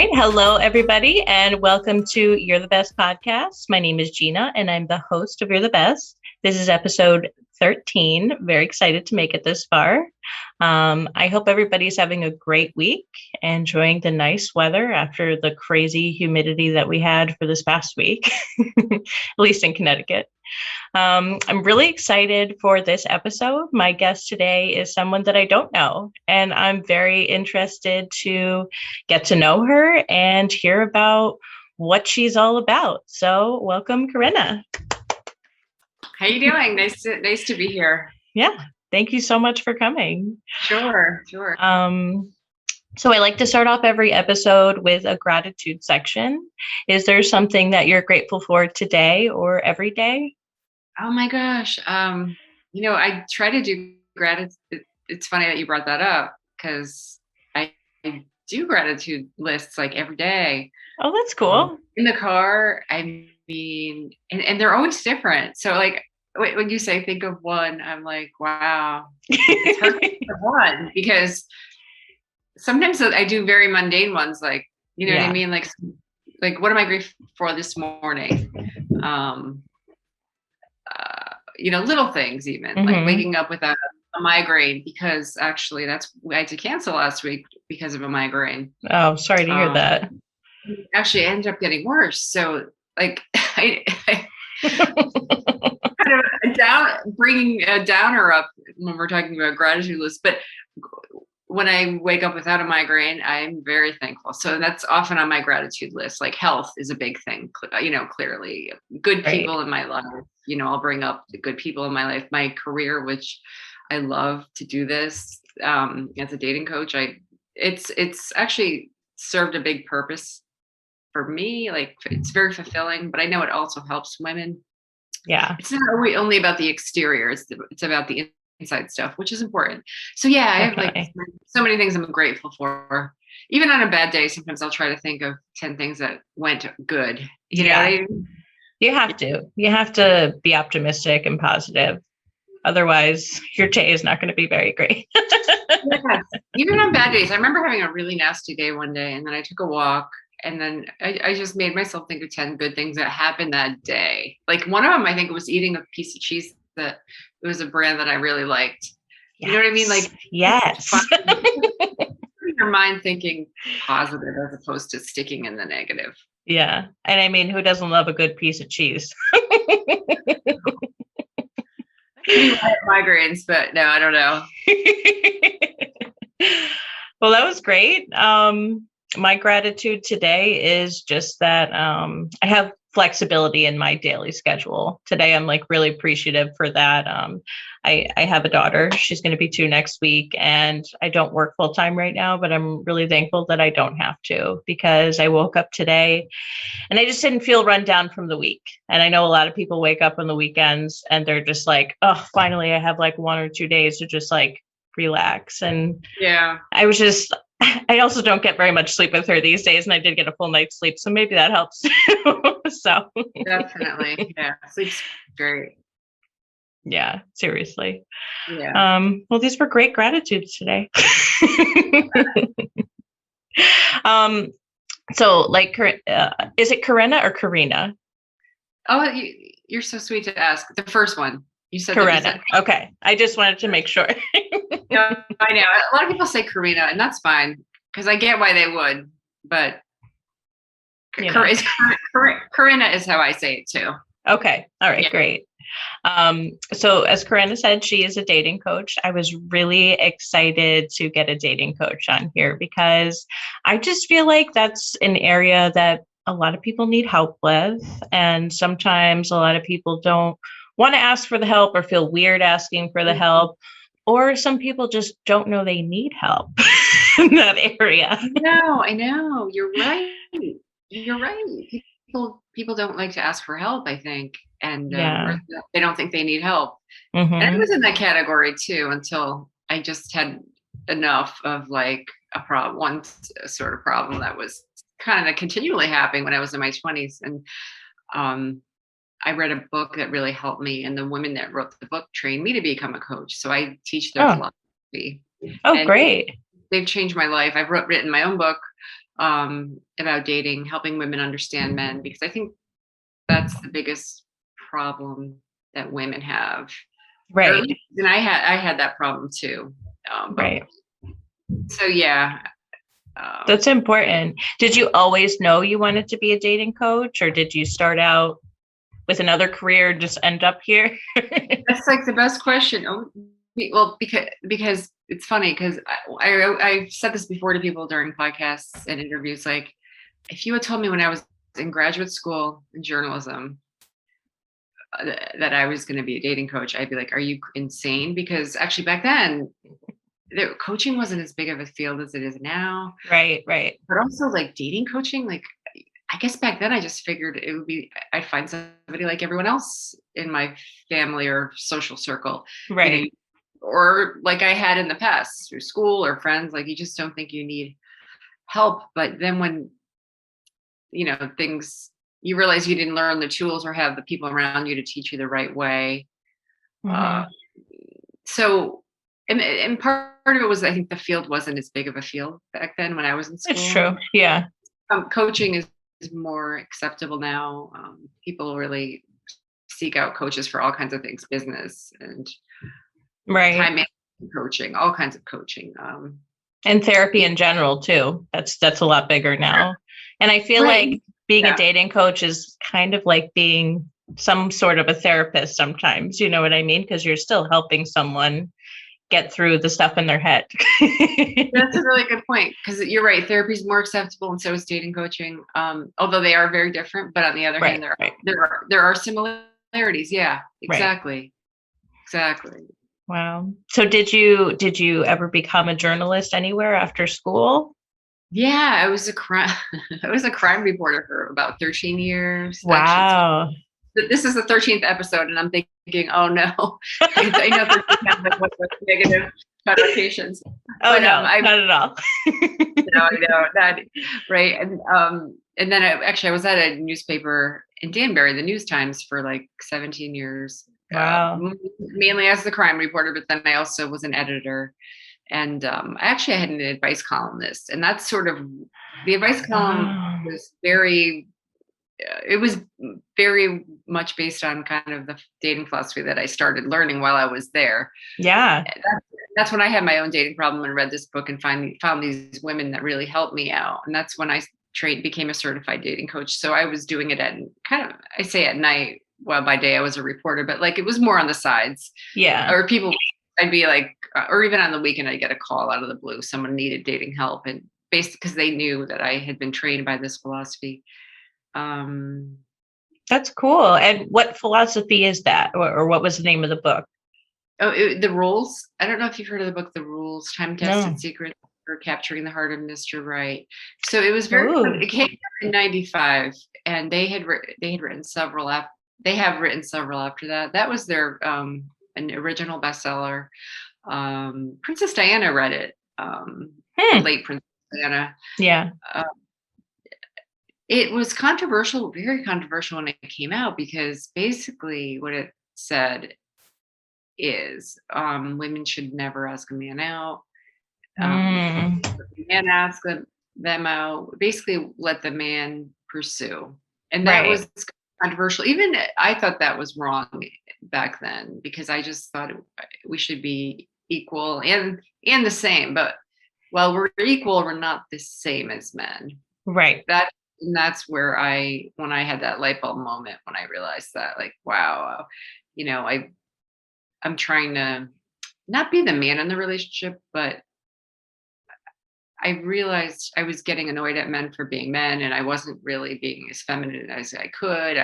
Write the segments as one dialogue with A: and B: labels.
A: Right. Hello, everybody, and welcome to You're the Best podcast. My name is Gina, and I'm the host of You're the Best. This is episode 13. Very excited to make it this far. I hope everybody's having a great week, enjoying the nice weather after the crazy humidity that we had for this past week, at least in Connecticut. I'm really excited for this episode. My guest today is someone that I don't know, and I'm very interested to get to know her and hear about what she's all about. So welcome, Karenna.
B: How you doing? Nice to be here.
A: Yeah, thank you so much for coming.
B: Sure.
A: So I like to start off every episode with a gratitude section. Is there something that you're grateful for today or every day?
B: Oh my gosh. I try to do gratitude. It's funny that you brought that up because I do gratitude lists like every day.
A: Oh, that's cool.
B: In the car, I mean, and they're always different. So like when you say think of one, I'm like, wow, it's hard to think of one because sometimes I do very mundane ones, like, you know what I mean? Like what am I grateful for this morning? Little things even like waking up with a migraine because actually I had to cancel last week because of a migraine.
A: Oh, sorry to hear that.
B: Actually, I ended up getting worse. So like I kind of bringing a downer up when we're talking about gratitude lists, but when I wake up without a migraine, I'm very thankful. So that's often on my gratitude list. Like health is a big thing, clearly good people in my life. I'll bring up the good people in my life, my career, which I love to do this as a dating coach. It's actually served a big purpose for me. Like it's very fulfilling, but I know it also helps women.
A: Yeah.
B: It's not only about the exterior. It's about the inside stuff, which is important. So yeah, I have like so many things I'm grateful for. Even on a bad day, sometimes I'll try to think of 10 things that went good. You know what I mean?
A: You have to be optimistic and positive. Otherwise, your day is not going to be very great.
B: Yes. Even on bad days. I remember having a really nasty day one day, and then I took a walk, and then I just made myself think of 10 good things that happened that day. Like one of them, I think it was eating a piece of cheese that it was a brand that I really liked. You know what I mean? Like,
A: yes.
B: Your mind thinking positive as opposed to sticking in the negative.
A: Yeah. And I mean, who doesn't love a good piece of cheese?
B: Migraines, but no, I don't know.
A: Well, that was great. My gratitude today is just that I have flexibility in my daily schedule. Today, I'm like really appreciative for that. I have a daughter. She's going to be 2 next week, and I don't work full time right now, but I'm really thankful that I don't have to because I woke up today and I just didn't feel run down from the week. And I know a lot of people wake up on the weekends and they're just like, oh, finally, I have like 1 or 2 days to just like relax. And
B: yeah,
A: I also don't get very much sleep with her these days, and I did get a full night's sleep, so maybe that helps too. So
B: definitely, yeah, sleep's great.
A: Yeah, seriously.
B: Yeah.
A: Well, these were great gratitudes today. So, like, is it Karenna or Karina?
B: Oh, you're so sweet to ask. The first one you said.
A: Karenna. Okay, I just wanted to make sure.
B: No, I know. A lot of people say Karina, and that's fine because I get why they would. But Karenna is how I say it too.
A: Okay. All right. Yeah. Great. So as Karenna said, she is a dating coach. I was really excited to get a dating coach on here because I just feel like that's an area that a lot of people need help with. And sometimes a lot of people don't want to ask for the help or feel weird asking for the help. Or some people just don't know they need help in that area.
B: No, I know. You're right. People don't like to ask for help, I think. And or they don't think they need help. And I was in that category too until I just had enough of like one sort of problem that was kind of continually happening when I was in my 20s. And I read a book that really helped me, and the women that wrote the book trained me to become a coach. So I teach their philosophy.
A: Oh, and great.
B: They've changed my life. I've written my own book. about dating, helping women understand men, because I think that's the biggest problem that women have. Or at
A: Right.
B: least, and I had that problem too. But
A: Right.
B: so yeah.
A: That's important. Did you always know you wanted to be a dating coach, or did you start out with another career and just end up here?
B: That's like the best question. Oh, well, because it's funny because I've said this before to people during podcasts and interviews. Like, if you had told me when I was in graduate school in journalism that I was going to be a dating coach, I'd be like, "Are you insane?" Because actually, back then, coaching wasn't as big of a field as it is now.
A: Right, right,
B: But also, like dating coaching, like I guess back then I just figured it would be I'd find somebody like everyone else in my family or social circle, you know,
A: right.
B: or like I had in the past through school or friends. Like you just don't think you need help, but then when things you realize you didn't learn the tools or have the people around you to teach you the right way. Uh,
A: Hmm.
B: so and part of it was I think the field wasn't as big of a field back then when I was in
A: It's
B: school.
A: true. Yeah.
B: Coaching is more acceptable now. People really seek out coaches for all kinds of things, business and
A: Right.
B: time management coaching, all kinds of coaching.
A: And therapy in general too. That's a lot bigger now. And I feel
B: Right.
A: like being a
B: Yeah.
A: dating coach is kind of like being some sort of a therapist sometimes, you know what I mean? Because you're still helping someone get through the stuff in their head.
B: That's a really good point because you're right. Therapy is more acceptable, and so is dating coaching. Although they are very different, but on the other
A: Right,
B: hand,
A: right,
B: there are similarities. Yeah,
A: right.
B: exactly, exactly.
A: Wow. So did you ever become a journalist anywhere after school?
B: Yeah, I was a crime I was a crime reporter for about 13 years. Actually,
A: Wow.
B: this is the 13th episode, and I'm thinking, oh no, I know 13 has like what's the negative connotations,
A: Oh
B: but
A: no,
B: I
A: not at all.
B: I know that right, and then I was at a newspaper in Danbury, the News Times, for like 17 years,
A: Wow.
B: mainly as the crime reporter, but then I also was an editor, and I had an advice columnist, and that's sort of the advice column
A: Wow.
B: was very it was very much based on kind of the dating philosophy that I started learning while I was there.
A: Yeah.
B: That's when I had my own dating problem and read this book and found these women that really helped me out. And that's when I became a certified dating coach. So I was doing it at kind of, I say at night. Well, by day I was a reporter, but like it was more on the sides.
A: Yeah.
B: Or people, I'd be like, or even on the weekend, I'd get a call out of the blue. Someone needed dating help, and basically because they knew that I had been trained by this philosophy. Um,
A: That's cool. And what philosophy is that? Or what was the name of the book?
B: The Rules. I don't know if you've heard of the book, The Rules, Time-Tested
A: No.
B: Secrets for Capturing the Heart of Mr. Right. So it was
A: Oh,
B: it came out in 95, and they had written several they have written several after that. That was their an original bestseller. Princess Diana read it. The
A: hmm.
B: late Princess Diana.
A: Yeah.
B: Uh, it was controversial, very controversial when it came out, because basically what it said is women should never ask a man out.
A: Mm.
B: The man ask them out. Basically, let the man pursue, and that
A: Right.
B: was controversial. Even I thought that was wrong back then, because I just thought we should be equal and the same. But while we're equal, we're not the same as men.
A: Right.
B: That's where when I had that light bulb moment, when I realized that, like, wow, I'm trying to not be the man in the relationship, but I realized I was getting annoyed at men for being men, and I wasn't really being as feminine as I could.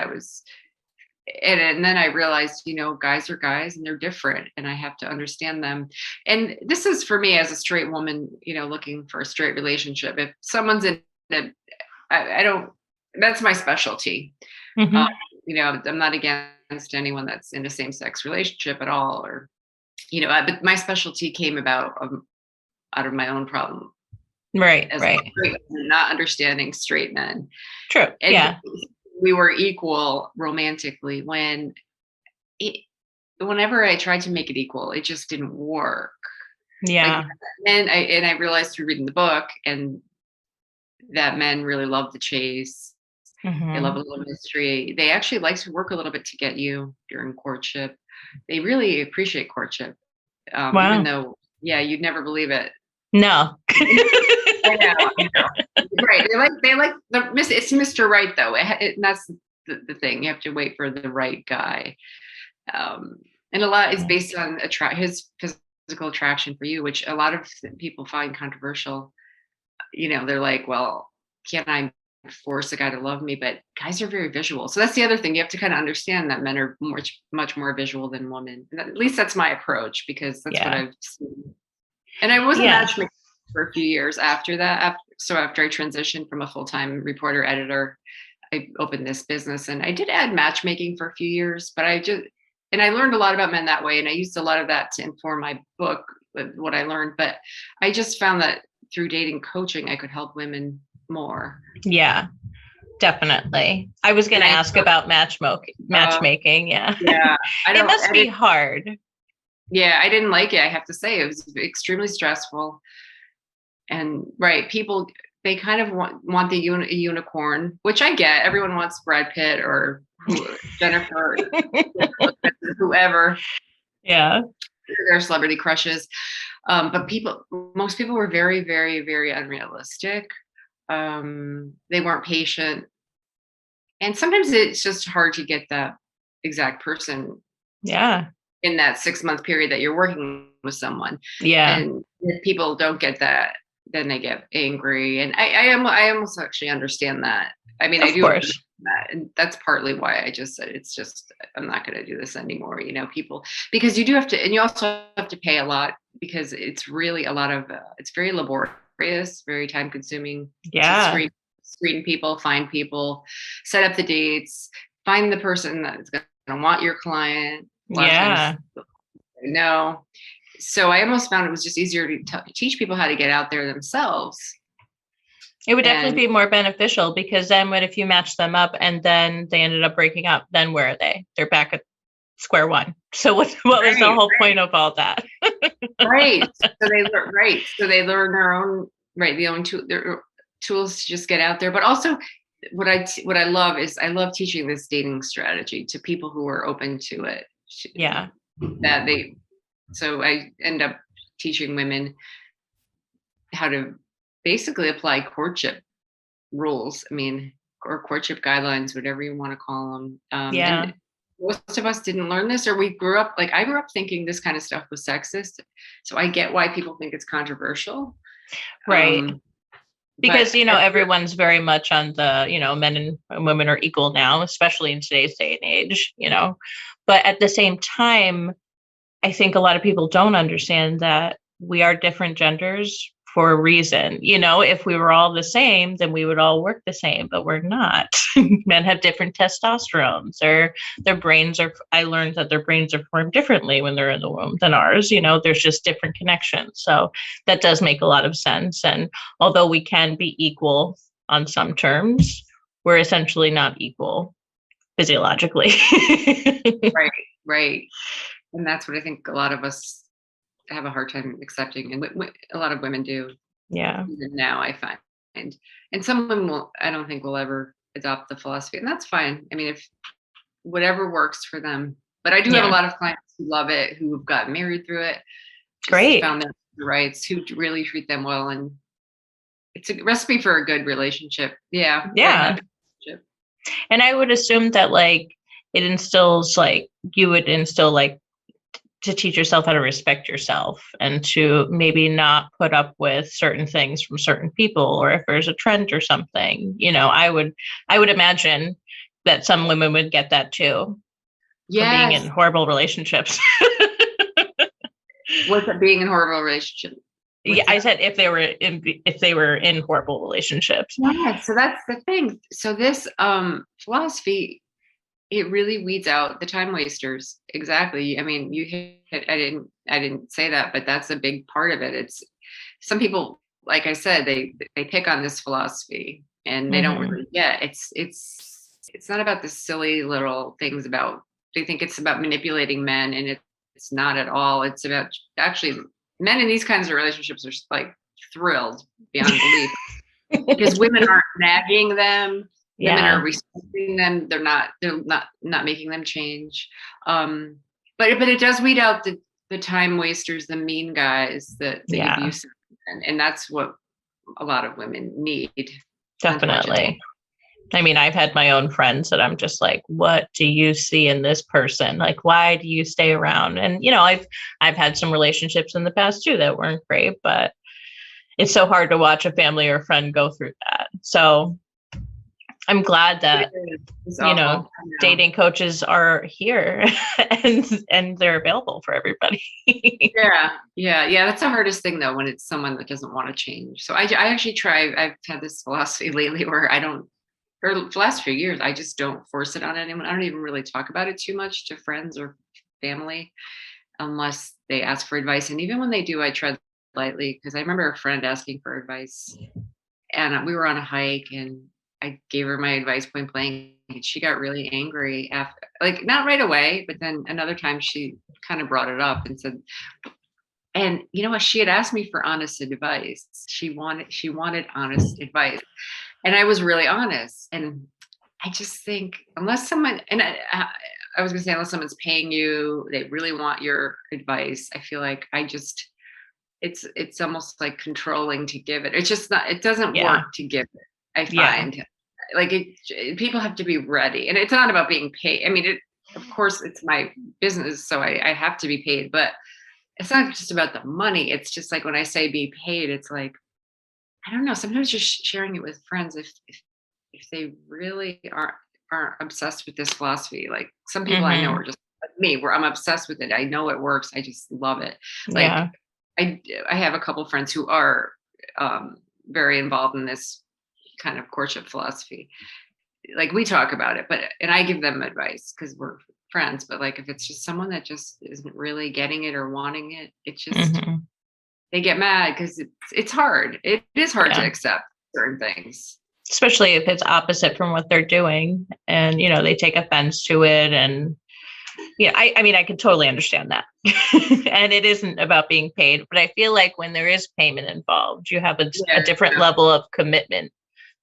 B: And then I realized, guys are guys and they're different, and I have to understand them. And this is for me as a straight woman, looking for a straight relationship. If someone's in a, I don't, that's my specialty. Um,
A: Hmm.
B: I'm not against anyone that's in a same sex relationship at all, or, but my specialty came about out of my own problem
A: Right.
B: as a
A: Right.
B: straight woman, not understanding straight men.
A: True.
B: And
A: Yeah.
B: we were equal romantically whenever I tried to make it equal, it just didn't work. Like,
A: Yeah.
B: and I realized through reading the book and that men really love the chase. They love a little mystery. They actually like to work a little bit to get you during courtship. They really appreciate courtship, even
A: Wow.
B: though, yeah, you'd never believe it.
A: No.
B: I know. Right. They like it's Mr. Right though. And that's the thing. You have to wait for the right guy. And a lot is based on his physical attraction for you, which a lot of people find controversial. They're like, well, can't I force a guy to love me? But guys are very visual. So that's the other thing. You have to kind of understand that men are much more visual than women. And at least that's my approach, because that's what I've seen. And I was a matchmaker for a few years after that. So after I transitioned from a full-time reporter editor, I opened this business, and I did add matchmaking for a few years, but I learned a lot about men that way. And I used a lot of that to inform my book, what I learned. But I just found that through dating coaching, I could help women more.
A: Yeah, definitely. I was going to ask about matchmaking. Yeah. It must be hard.
B: Yeah, I didn't like it. I have to say, it was extremely stressful. And people, they kind of want the unicorn, which I get. Everyone wants Brad Pitt or Jennifer, whoever.
A: Yeah.
B: Their celebrity crushes. But most people were very, very, very unrealistic. They weren't patient. And sometimes it's just hard to get that exact person.
A: Yeah.
B: In that 6-month period that you're working with someone.
A: Yeah.
B: And if people don't get that, then they get angry. And I almost actually understand that. I mean, I do understand that. And that's partly why I just said, I'm not going to do this anymore. People, because you do have to, and you also have to pay a lot, because it's really a lot of, it's very laborious, very time consuming.
A: Yeah.
B: To screen people, find people, set up the dates, find the person that's going to want your client.
A: Yeah.
B: No. So I almost found it was just easier to teach people how to get out there themselves.
A: It would definitely be more beneficial, because then what if you match them up and then they ended up breaking up? Then where are they? They're back at square one. So what was the whole point of all that?
B: Right. So they learn their own their tools to just get out there. But also, what I love is I love teaching this dating strategy to people who are open to it.
A: Yeah.
B: So I end up teaching women how to basically apply courtship rules. I mean, or courtship guidelines, whatever you want to call them. And most of us didn't learn this, or I grew up thinking this kind of stuff was sexist. So I get why people think it's controversial.
A: Right. Because, everyone's very much on the, men and women are equal now, especially in today's day and age, but at the same time, I think a lot of people don't understand that we are different genders for a reason. If we were all the same, then we would all work the same, but we're not. Men have different testosterones, or I learned that their brains are formed differently when they're in the womb than ours. There's just different connections. So that does make a lot of sense. And although we can be equal on some terms, we're essentially not equal physiologically.
B: Right. And that's what I think a lot of us have a hard time accepting, and a lot of women do.
A: Yeah.
B: Even now, I find, and some women I don't think will ever adopt the philosophy, and that's fine. I mean, if whatever works for them. But I do have a lot of clients who love it, who have gotten married through it.
A: Great.
B: Found their rights, who really treat them well, and it's a recipe for a good relationship. Yeah.
A: And I would assume that it instills you would instill to teach yourself how to respect yourself, and to maybe not put up with certain things from certain people, or if there's a trend or something. I would imagine that some women would get that too. Yes. Being in horrible relationships.
B: What's it, being in horrible relationship?
A: I said if they were in horrible relationships.
B: Yeah, so that's the thing. So this philosophy, it really weeds out the time wasters. Exactly. I mean, I didn't say that, but that's a big part of it. It's some people, like I said, they pick on this philosophy, and they don't really get it's not about the silly little things about, they think it's about manipulating men, and it's not at all. It's about actually men in these kinds of relationships are thrilled beyond belief. because women aren't nagging them. Women
A: Yeah.
B: are respecting them. They're not making them change. But it does weed out the time wasters, the mean guys, the
A: Yeah,
B: abusive, and that's what a lot of women need, unfortunately.
A: definitely. I mean, I've had my own friends that I'm just like, what do you see in this person? Like, why do you stay around? And I've had some relationships in the past too that weren't great, but it's so hard to watch a family or a friend go through that. So I'm glad that
B: It's awful.
A: dating coaches are here and they're available for everybody.
B: Yeah. That's the hardest thing though, when it's someone that doesn't want to change. So I actually try. I've had this philosophy lately where for the last few years, I just don't force it on anyone. I don't even really talk about it too much to friends or family unless they ask for advice. And even when they do, I tread lightly, because I remember a friend asking for advice, and we were on a hike, and I gave her my advice point blank, and she got really angry after, like not right away, but then another time she kind of brought it up and said, and you know what, she had asked me for honest advice. She wanted honest advice, and I was really honest. And I just think unless someone, and I was gonna say, unless someone's paying you, they really want your advice. I feel like it's almost like controlling to give it. It's just not. It doesn't
A: Yeah.
B: work to give it. I
A: Yeah.
B: find like people have to be ready, and it's not about being paid. I mean, of course, it's my business, so I have to be paid, but it's not just about the money. It's just like when I say be paid, it's like, I don't know. Sometimes just sharing it with friends, if they really aren't obsessed with this philosophy. Like some people I know
A: Mhm.
B: are just like me, where I'm obsessed with it. I know it works. I just love it. Like
A: Yeah.
B: I have a couple friends who are very involved in this kind of courtship philosophy. Like we talk about it, and I give them advice because we're friends. But like if it's just someone that just isn't really getting it or wanting it, it's just
A: Mhm.
B: they get mad because it's hard. It is hard to
A: Yeah.
B: accept certain things.
A: Especially if it's opposite from what they're doing and they take offense to it. And I mean, I could totally understand that. And it isn't about being paid, but I feel like when there is payment involved, you have a
B: Yeah,
A: different level of commitment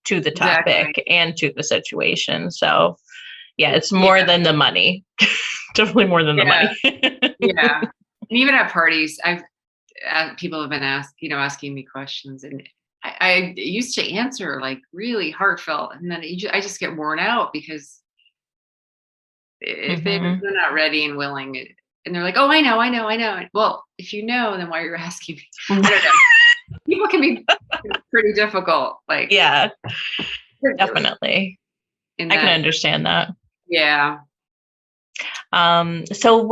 A: to the
B: exactly.
A: topic and to the situation. So yeah, it's more
B: Yeah,
A: than the money. Definitely more than the
B: yeah,
A: money.
B: yeah. And even at parties, people have been asking me questions, and I used to answer like really heartfelt, and then I just get worn out because if
A: Hmm.
B: they're not ready and willing, and they're like, "Oh, I know." Well, if you know, then why are you asking me? I don't know. People can be pretty difficult, like
A: Yeah, definitely.
B: in
A: I can
B: that.
A: understand that.
B: Yeah,
A: So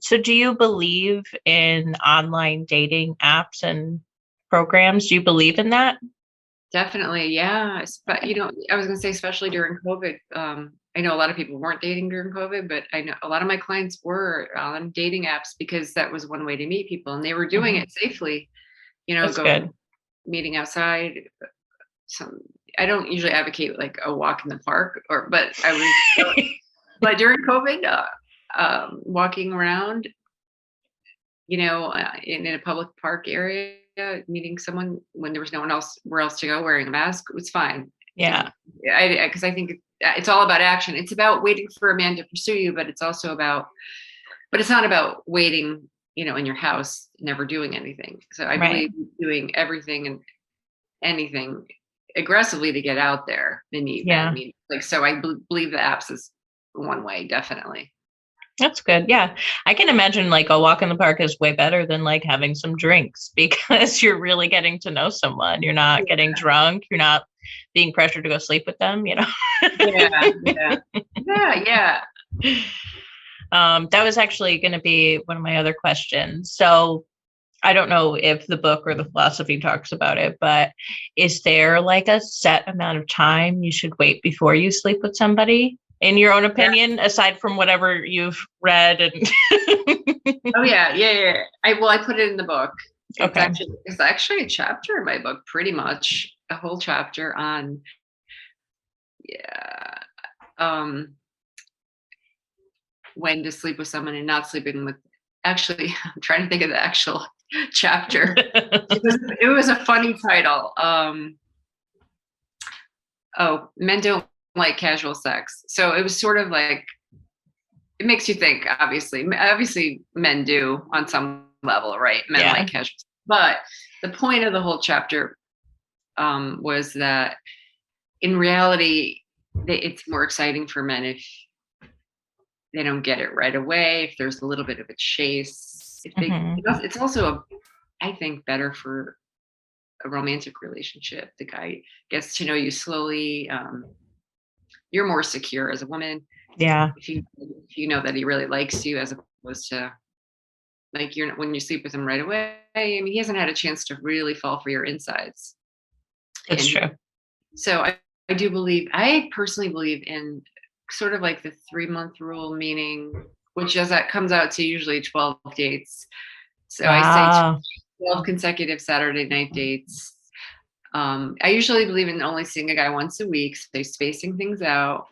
A: so do you believe in online dating apps and programs? Do you believe in that?
B: definitely. Yeah, but I was gonna say, especially during COVID. I know a lot of people weren't dating during COVID, but I know a lot of my clients were on dating apps because that was one way to meet people, and they were doing
A: Mhm.
B: it safely.
A: That's
B: Go
A: good.
B: meeting outside. Some I don't usually advocate like a walk in the park, but during COVID, walking around, in a public park area, meeting someone when there was no one else where else to go, wearing a mask was fine.
A: Yeah,
B: Because I think it's all about action. It's about waiting for a man to pursue you, but it's not about waiting, in your house, never doing anything. So I
A: right.
B: believe doing everything and anything aggressively to get out there and meet men. I
A: Yeah,
B: mean, like, so I believe the apps is one way, definitely.
A: that's good. Yeah. I can imagine like a walk in the park is way better than like having some drinks because you're really getting to know someone. You're not getting drunk. You're not being pressured to go sleep with them.
B: Yeah, yeah, yeah, yeah.
A: That was actually going to be one of my other questions. So I don't know if the book or the philosophy talks about it, but is there like a set amount of time you should wait before you sleep with somebody? In your own
B: Yeah.
A: opinion, aside from whatever you've read and
B: Oh yeah. I put it in the book. It's
A: okay.
B: actually a chapter in my book, pretty much a whole chapter on, yeah, um, when to sleep with someone and not sleeping with. Actually, I'm trying to think of the actual chapter. It was a funny title. oh, men don't like casual sex. So it was sort of like, it makes you think, obviously men do on some level, right? Men
A: Yeah.
B: like casual sex. But the point of the whole chapter was that in reality, it's more exciting for men if they don't get it right away, if there's a little bit of a chase, if they,
A: Hmm.
B: it's also, I think, better for a romantic relationship. The guy gets to know you slowly. You're more secure as a woman
A: Yeah.
B: if you know that he really likes you, as opposed to like you're when you sleep with him right away. I mean, he hasn't had a chance to really fall for your insides,
A: That's
B: and
A: true.
B: so I personally believe in sort of like the 3-month rule, meaning which as that comes out to usually 12 dates. So I say
A: Wow.
B: 12 consecutive Saturday night dates. I usually believe in only seeing a guy once a week, so spacing things out.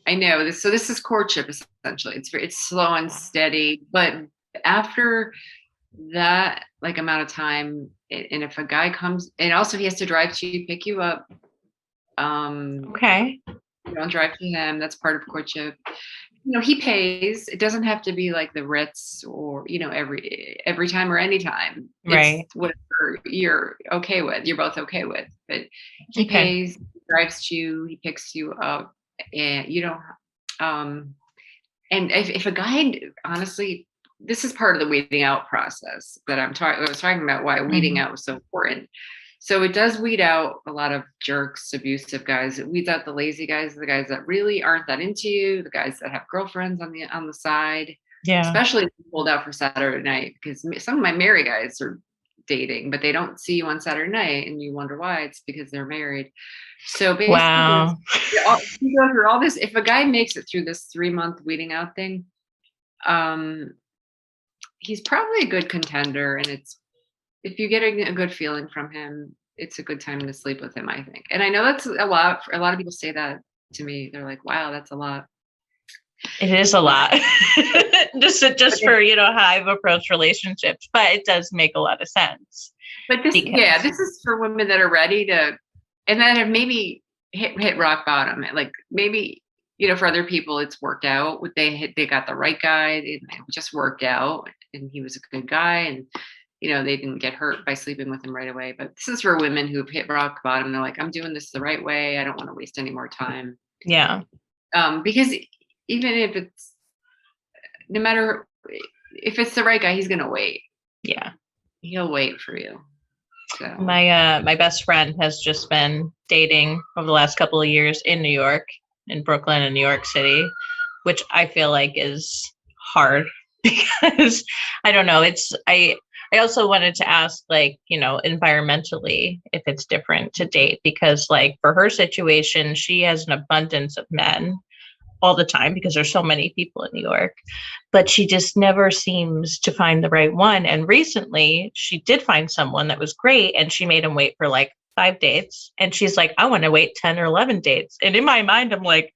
B: I know this. So this is courtship essentially. It's slow and steady, but after that like amount of time, and if a guy comes, and also he has to drive to you, pick you up. Um,
A: Okay.
B: you don't drive to him. That's part of courtship. He pays. It doesn't have to be like the Ritz or every time or anytime. It's
A: Right.
B: whatever you're okay with. You're both okay with. But he
A: Okay.
B: pays, he drives to you, he picks you up, and you don't. Um, and if a guy, honestly, this is part of the weeding out process that I was talking about. Why weeding
A: Hmm.
B: out was so important. So it does weed out a lot of jerks, abusive guys. It weeds out the lazy guys, the guys that really aren't that into you, the guys that have girlfriends on the side,
A: Yeah.
B: especially if you pulled out for Saturday night. Because some of my married guys are dating, but they don't see you on Saturday night, and you wonder why. It's because they're married. So basically,
A: Wow.
B: you go through all this. If a guy makes it through this 3-month weeding out thing, um, he's probably a good contender, and it's if you get a good feeling from him, it's a good time to sleep with him, I think. And I know that's a lot. A lot of people say that to me. They're like, "Wow, that's a lot."
A: It is a
B: But,
A: lot. Just
B: okay,
A: for, how I've approached relationships, but it does make a lot of sense
B: but this, yeah,
A: because
B: this is for women that are ready to, and that have maybe hit rock bottom. Like maybe for other people, it's worked out. They got the right guy. It just worked out, and he was a good guy, and they didn't get hurt by sleeping with him right away. But this is for women who've hit rock bottom. They're like, I'm doing this the right way. I don't want to waste any more time.
A: yeah,
B: Because even if it's no matter if it's the right guy, he's gonna wait.
A: yeah.
B: He'll wait for you. So
A: My best friend has just been dating over the last couple of years in New York, in Brooklyn and New York City, which I feel like is hard because I don't know. I also wanted to ask, like, environmentally, if it's different to date because, like, for her situation, she has an abundance of men all the time because there's so many people in New York, but she just never seems to find the right one. And recently she did find someone that was great and she made him wait for like 5 dates. And she's like, I want to wait 10 or 11 dates. And in my mind, I'm like,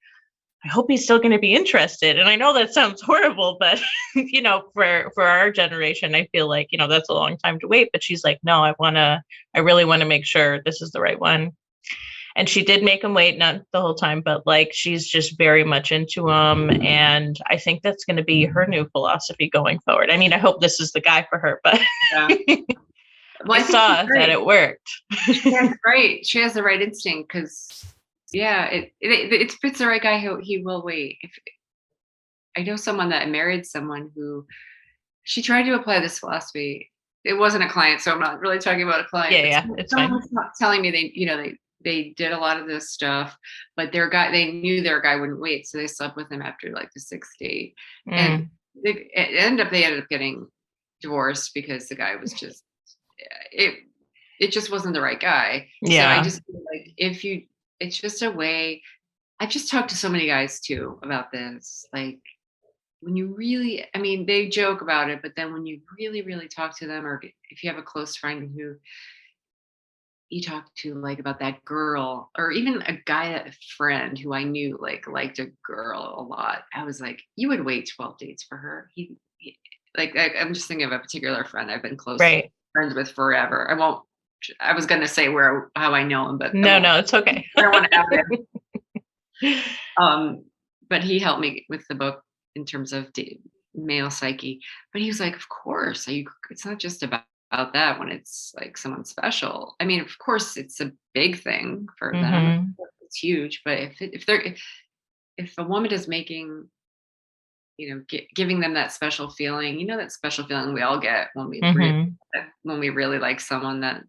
A: I hope he's still going to be interested. And I know that sounds horrible, but for our generation, I feel like, that's a long time to wait. But she's like, no, I really want to make sure this is the right one. And she did make him wait, not the whole time, but like she's just very much into him. And I think that's going to be her new philosophy going forward. I mean, I hope this is the guy for her, but
B: yeah.
A: I
B: Well, I think she's
A: saw that
B: great.
A: it worked.
B: She has the right instinct because yeah, if it's the right guy, he will wait. If I know someone that married someone who she tried to apply this philosophy. It wasn't a client, so I'm not really talking about a client,
A: Yeah,
B: but
A: yeah, it's
B: someone
A: fine.
B: was telling me they did a lot of this stuff, but they knew their guy wouldn't wait, so they slept with him after like the 6th date, and
A: Mm,
B: they ended up getting divorced because the guy was just it it just wasn't the right guy. So I
A: yeah.
B: just feel like it's just a way. I've just talked to so many guys too about this, like when you really, I mean, they joke about it, but then when you really, really talk to them, or if you have a close friend who you talk to, like about that girl, or even a guy, a friend who I knew like liked a girl a lot, I was like, you would wait 12 dates for her. Like, I'm just thinking of a particular friend I've been close
A: Right.
B: friends with forever. I won't. I was going to say how I know him, but
A: no, it's okay.
B: I don't want to out him. But he helped me with the book in terms of male psyche. But he was like, of course, it's not just about that when it's like someone special. I mean, of course, it's a big thing for them. It's huge. But if a woman is making, giving them that special feeling, that special feeling we all get when we really like someone, that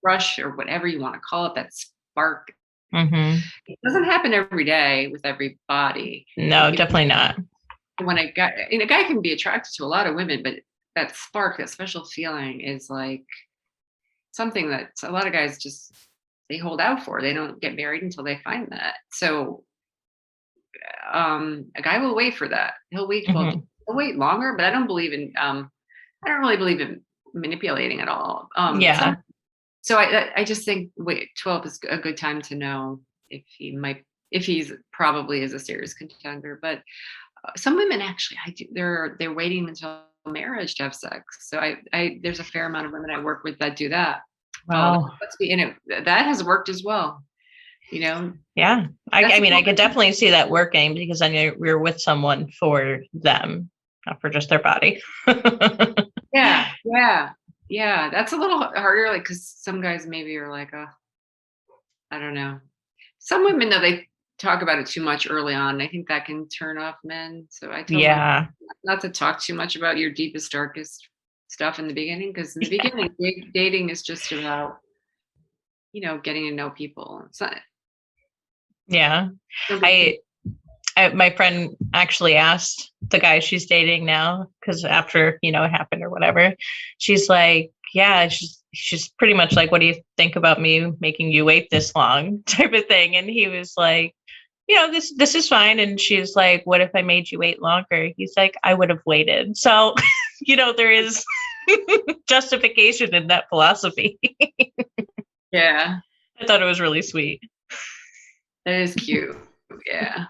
B: rush or whatever you want to call it, that spark. It doesn't happen every day with everybody.
A: No, definitely not.
B: When a guy can be attracted to a lot of women, but that spark, that special feeling is like something that a lot of guys just, they hold out for. They don't get married until they find that. So a guy will wait for that. He'll wait. He'll wait longer, but I don't really believe in manipulating at all. So I just think 12 is a good time to know if he's probably is a serious contender. But some women actually, they're waiting until marriage to have sex. So there's a fair amount of women I work with that do that.
A: Wow.
B: That has worked as well.
A: Yeah. I mean, I could definitely see that working, because I know we're with someone for them, not for just their body.
B: Yeah. That's a little harder, like, because some guys maybe are like, oh, I don't know. Some women, though, they talk about it too much early on. I think that can turn off men. So I tell them not to talk too much about your deepest, darkest stuff in the beginning, because in the beginning, dating is just about, getting to know people. It's not.
A: Yeah. My friend actually asked the guy she's dating now, because after, it happened or whatever, she's like, yeah, she's pretty much like, what do you think about me making you wait this long, type of thing. And he was like, this is fine. And she's like, what if I made you wait longer? He's like, I would have waited. So, there is justification in that philosophy.
B: Yeah.
A: I thought it was really sweet.
B: That is cute. Yeah.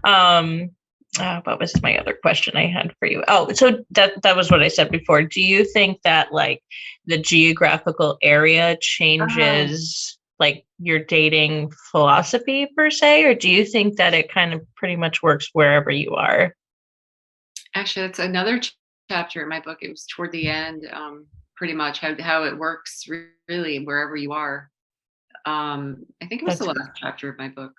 A: What was my other question I had for you? Oh, so that was what I said before. Do you think that like the geographical area changes like your dating philosophy per se, or do you think that it kind of pretty much works wherever you are?
B: Actually, that's another chapter in my book. It was toward the end, pretty much how it works really wherever you are. I think it was the last chapter of my book.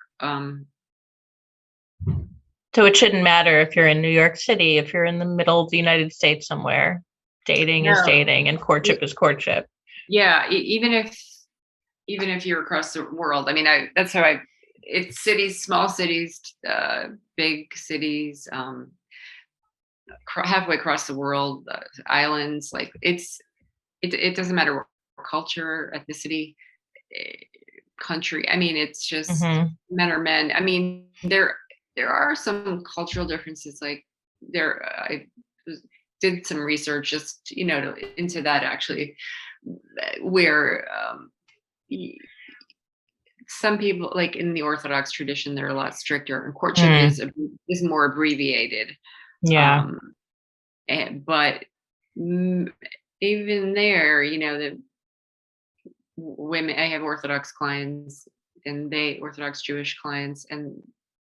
A: So it shouldn't matter if you're in New York City, if you're in the middle of the United States somewhere. Dating is dating, and courtship is courtship.
B: Yeah, even if you're across the world. I mean, that's how it's cities, small cities, big cities, halfway across the world, islands. Like it doesn't matter what culture, ethnicity, country. I mean, it's just men are men. I mean, there are some cultural differences. Like I did some research just into that actually, where some people, like in the Orthodox tradition, they're a lot stricter, and courtship is more abbreviated.
A: Yeah.
B: But even there, the women, I have Orthodox clients and Orthodox Jewish clients, and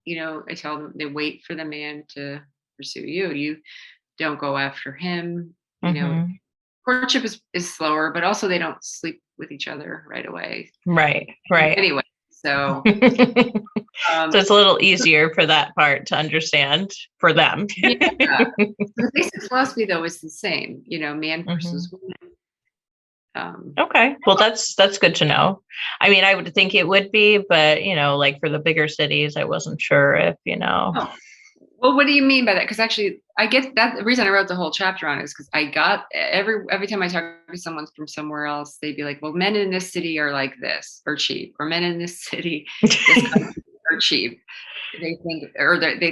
B: I tell them they wait for the man to pursue you. You don't go after him. Courtship is slower, but also they don't sleep with each other right away. Right. Anyway, so
A: so it's a little easier for that part to understand for them.
B: The basic philosophy though is the same. Man versus woman.
A: Okay. Well, that's good to know. I mean, I would think it would be, but like for the bigger cities, I wasn't sure if,
B: Oh. Well, what do you mean by that? Because actually, I get that. The reason I wrote the whole chapter on it is because I got every time I talk to someone from somewhere else, they'd be like, well, men in this city are like this, or cheap, or men in this city are cheap. They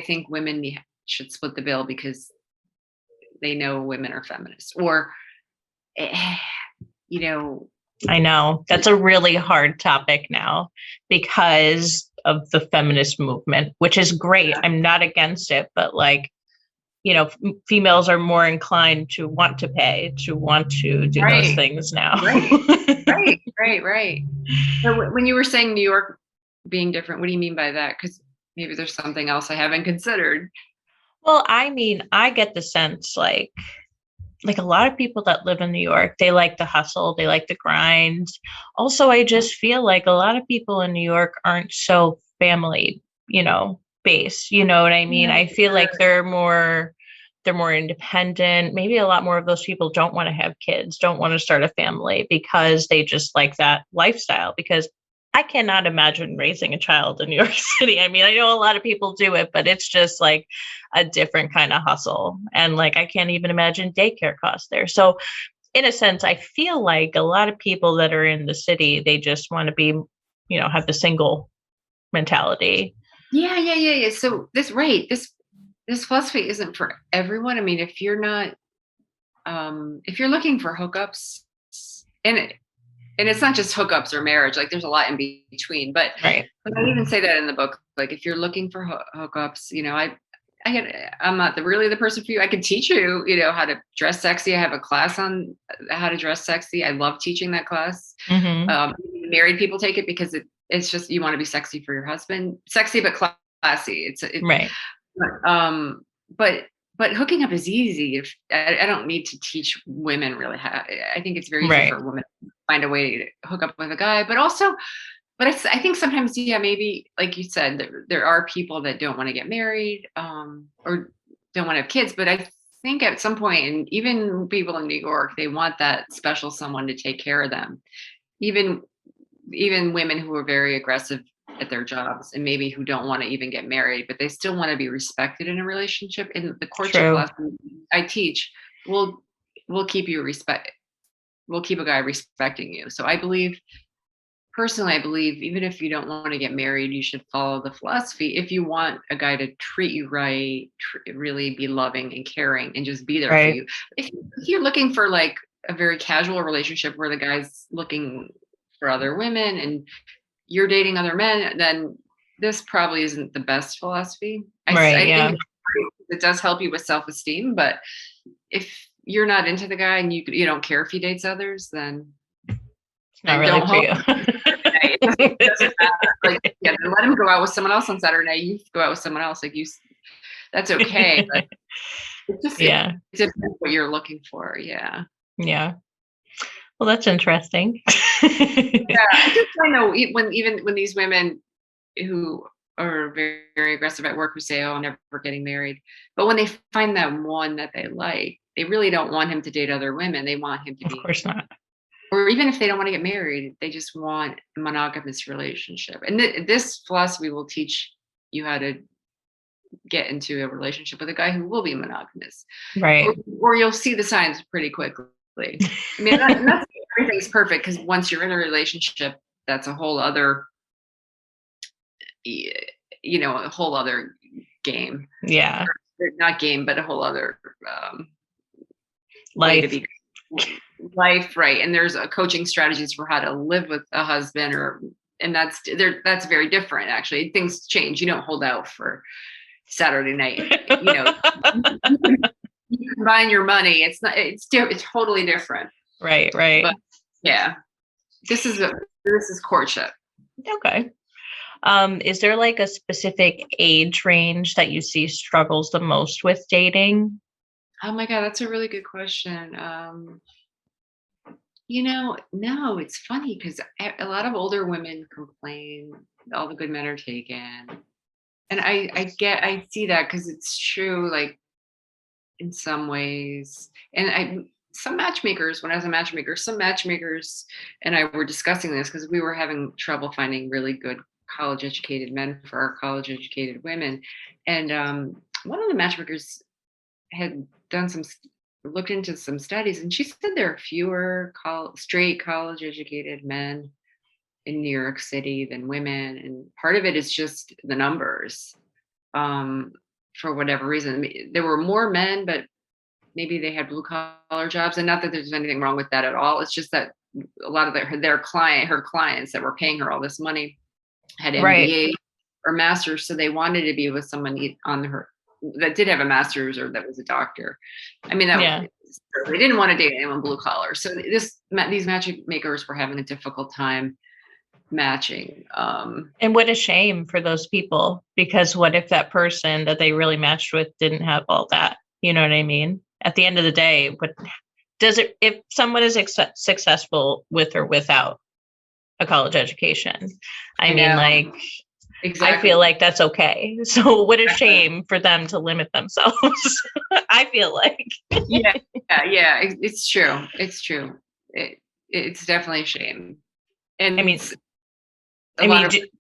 B: think women should split the bill because they know women are feminists, or
A: I know that's a really hard topic now because of the feminist movement, which is great. I'm not against it, but like females are more inclined to want to pay, to want to do those things now.
B: Right. So when you were saying New York being different, what do you mean by that? Because maybe there's something else I haven't considered.
A: Well, I mean, I get the sense like a lot of people that live in New York, they like the hustle, they like the grind. Also, I just feel like a lot of people in New York aren't so family, based. You know what I mean? I feel like they're more independent. Maybe a lot more of those people don't want to have kids, don't want to start a family because they just like that lifestyle. Because I cannot imagine raising a child in New York City. I mean, I know a lot of people do it, but it's just like a different kind of hustle. And like, I can't even imagine daycare costs there. So in a sense, I feel like a lot of people that are in the city, they just want to be, have the single mentality.
B: Yeah. So this philosophy isn't for everyone. I mean, if you're not, if you're looking for hookups, and it's not just hookups or marriage, like there's a lot in between, but I even say that in the book, like if you're looking for hookups, I'm not really the person for you. I can teach you, how to dress sexy. I have a class on how to dress sexy. I love teaching that class. Married people take it because it's just, you want to be sexy for your husband, sexy, but classy.
A: Right.
B: But hooking up is easy. If I don't need to teach women really how. I think it's very easy for women to find a way to hook up with a guy. But I think sometimes, maybe like you said, there are people that don't want to get married or don't want to have kids. But I think at some point, and even people in New York, they want that special someone to take care of them. Even women who are very aggressive at their jobs and maybe who don't want to even get married, but they still want to be respected in a relationship. In the courtship lesson I teach, we'll keep a guy respecting you. So personally, I believe even if you don't want to get married, you should follow the philosophy. If you want a guy to treat you right, really be loving and caring and just be there for you. If you're looking for like a very casual relationship where the guy's looking for other women and you're dating other men, then this probably isn't the best philosophy. I think it does help you with self-esteem, but if you're not into the guy and you don't care if he dates others, then
A: it's not really for you.
B: It doesn't matter. Like, let him go out with someone else on Saturday night. You go out with someone else. Like that's okay. But it's just it depends what you're looking for. Yeah.
A: Yeah. Well, that's interesting.
B: I know when these women who are very, very aggressive at work who say, "Oh, I'm never getting married," but when they find that one that they like, they really don't want him to date other women. They want him to be.
A: Of course not.
B: Or even if they don't want to get married, they just want a monogamous relationship. And this philosophy will teach you how to get into a relationship with a guy who will be monogamous.
A: Right.
B: Or you'll see the signs pretty quickly. I mean, not everything's perfect, because once you're in a relationship, that's a whole other, a whole other game.
A: Yeah.
B: Or not game, but a whole other
A: life.
B: Way to be. Life, right? And there's coaching strategies for how to live with a husband, and that's very different. Actually, things change. You don't hold out for Saturday night. You combine your money. It's totally different.
A: Right.
B: But yeah, this is courtship.
A: Okay. Is there like a specific age range that you see struggles the most with dating?
B: Oh my God, that's a really good question. No, it's funny because a lot of older women complain all the good men are taken. And I see that because it's true, like in some ways. And some matchmakers, when I was a matchmaker, and I were discussing this because we were having trouble finding really good college educated men for our college educated women. And one of the matchmakers had looked into some studies, and she said there are fewer straight college educated men in New York City than women, and part of it is just the numbers. For whatever reason, there were more men, but maybe they had blue collar jobs, and not that there's anything wrong with that at all. It's just that a lot of her clients that were paying her all this money had MBA or masters, so they wanted to be with someone on that did have a master's or that was a doctor. I mean, they didn't want to date anyone blue collar. So these matchmakers were having a difficult time matching.
A: And what a shame for those people, because what if that person that they really matched with didn't have all that? You know what I mean? At the end of the day, what does it, if someone is successful with or without a college education, I mean, like,
B: exactly.
A: I feel like that's okay. So what a shame for them to limit themselves. I feel like.
B: yeah. It's true. It's true. It's definitely a shame. And
A: I mean,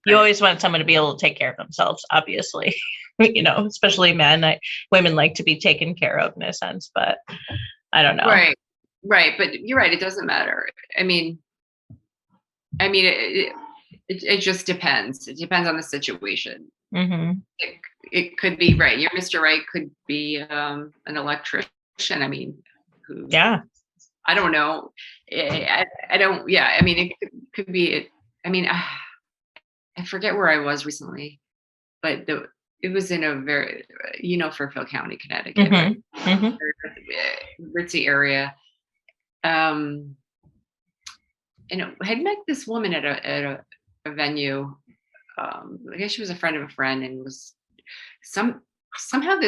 A: you always want someone to be able to take care of themselves, obviously, you know, especially men. Women like to be taken care of in a sense, but I don't know.
B: Right. But you're right. It doesn't matter. I mean, it just depends. It depends on the situation.
A: Mm-hmm.
B: It could be right. Your Mr. Right could be an electrician. I mean, I don't know. I don't. Yeah. I mean, it could be. I mean, I forget where I was recently, but it was in a very, Fairfield County, Connecticut, ritzy area. And I had met this woman at a venue. I guess she was a friend of a friend, and was somehow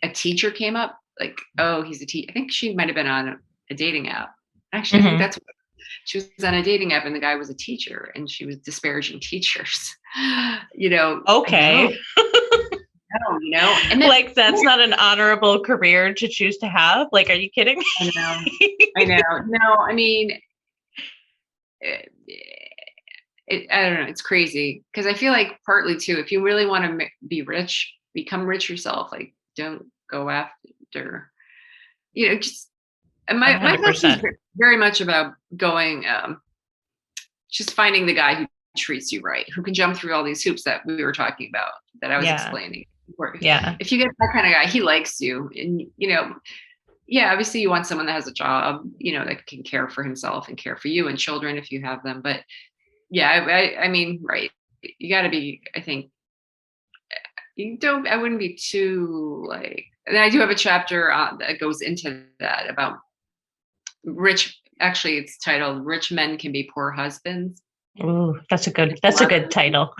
B: a teacher came up, like, oh, he's a teacher. I think she might have been on a dating app. Actually, I think that's what she was on a dating app, and the guy was a teacher, and she was disparaging teachers.
A: Okay.
B: And then,
A: like, that's not an honorable career to choose to have. Like, are you kidding me?
B: I know. No, I mean, I don't know. It's crazy, because I feel like partly too, if you really want to be rich, become rich yourself. Like, don't go after, just. And my message is very much about going, just finding the guy who treats you right, who can jump through all these hoops that we were talking about, that I was explaining.
A: Yeah.
B: If you get that kind of guy, he likes you, and obviously you want someone that has a job, that can care for himself and care for you and children if you have them. But I mean, right. You got to be, I think, I wouldn't be too like, and I do have a chapter that goes into that about actually it's titled "Rich Men Can Be Poor Husbands."
A: Ooh, that's a good title.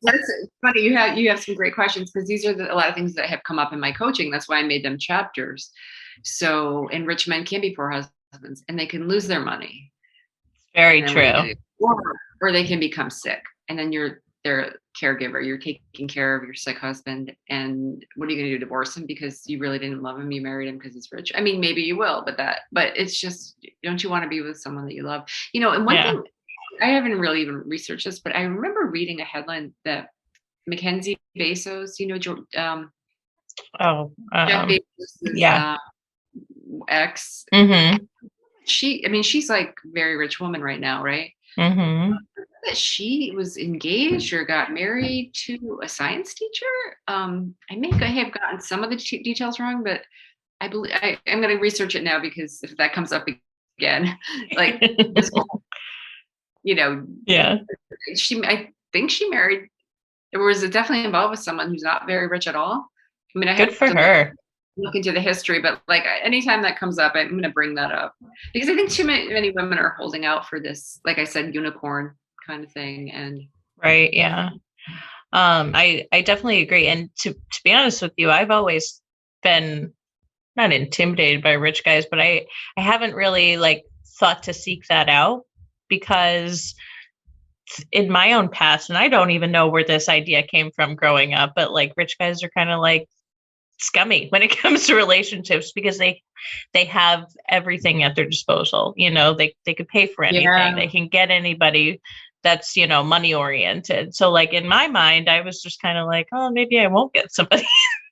B: That's funny. You have some great questions, because these are a lot of things that have come up in my coaching. That's why I made them chapters. So, and rich men can be poor husbands, and they can lose their money.
A: Very true.
B: Or they can become sick, and then you're their caregiver. You're taking care of your sick husband, and what are you going to do? Divorce him because you really didn't love him? You married him because he's rich. I mean, maybe you will, but it's just, don't you want to be with someone that you love? And one thing, I haven't really even researched this, but I remember reading a headline that Mackenzie Bezos, Jeff Bezos' ex.
A: Mm-hmm.
B: She's like a very rich woman right now, right?
A: Mm-hmm.
B: That she was engaged or got married to a science teacher. I may have gotten some of the details wrong, but I believe I'm going to research it now, because if that comes up again, like this whole, I think she married, or was definitely involved with someone who's not very rich at all. I mean,
A: good for her.
B: Look into the history, but like anytime that comes up, I'm going to bring that up, because I think too many women are holding out for this, like I said, unicorn kind of thing. And
A: right. Yeah. I definitely agree. And to be honest with you, I've always been not intimidated by rich guys, but I haven't really like thought to seek that out, because in my own past, and I don't even know where this idea came from growing up, but like rich guys are kind of like scummy when it comes to relationships, because they have everything at their disposal. They could pay for anything. They can get anybody that's money oriented. So like in my mind, I was just kind of like, oh, maybe I won't get somebody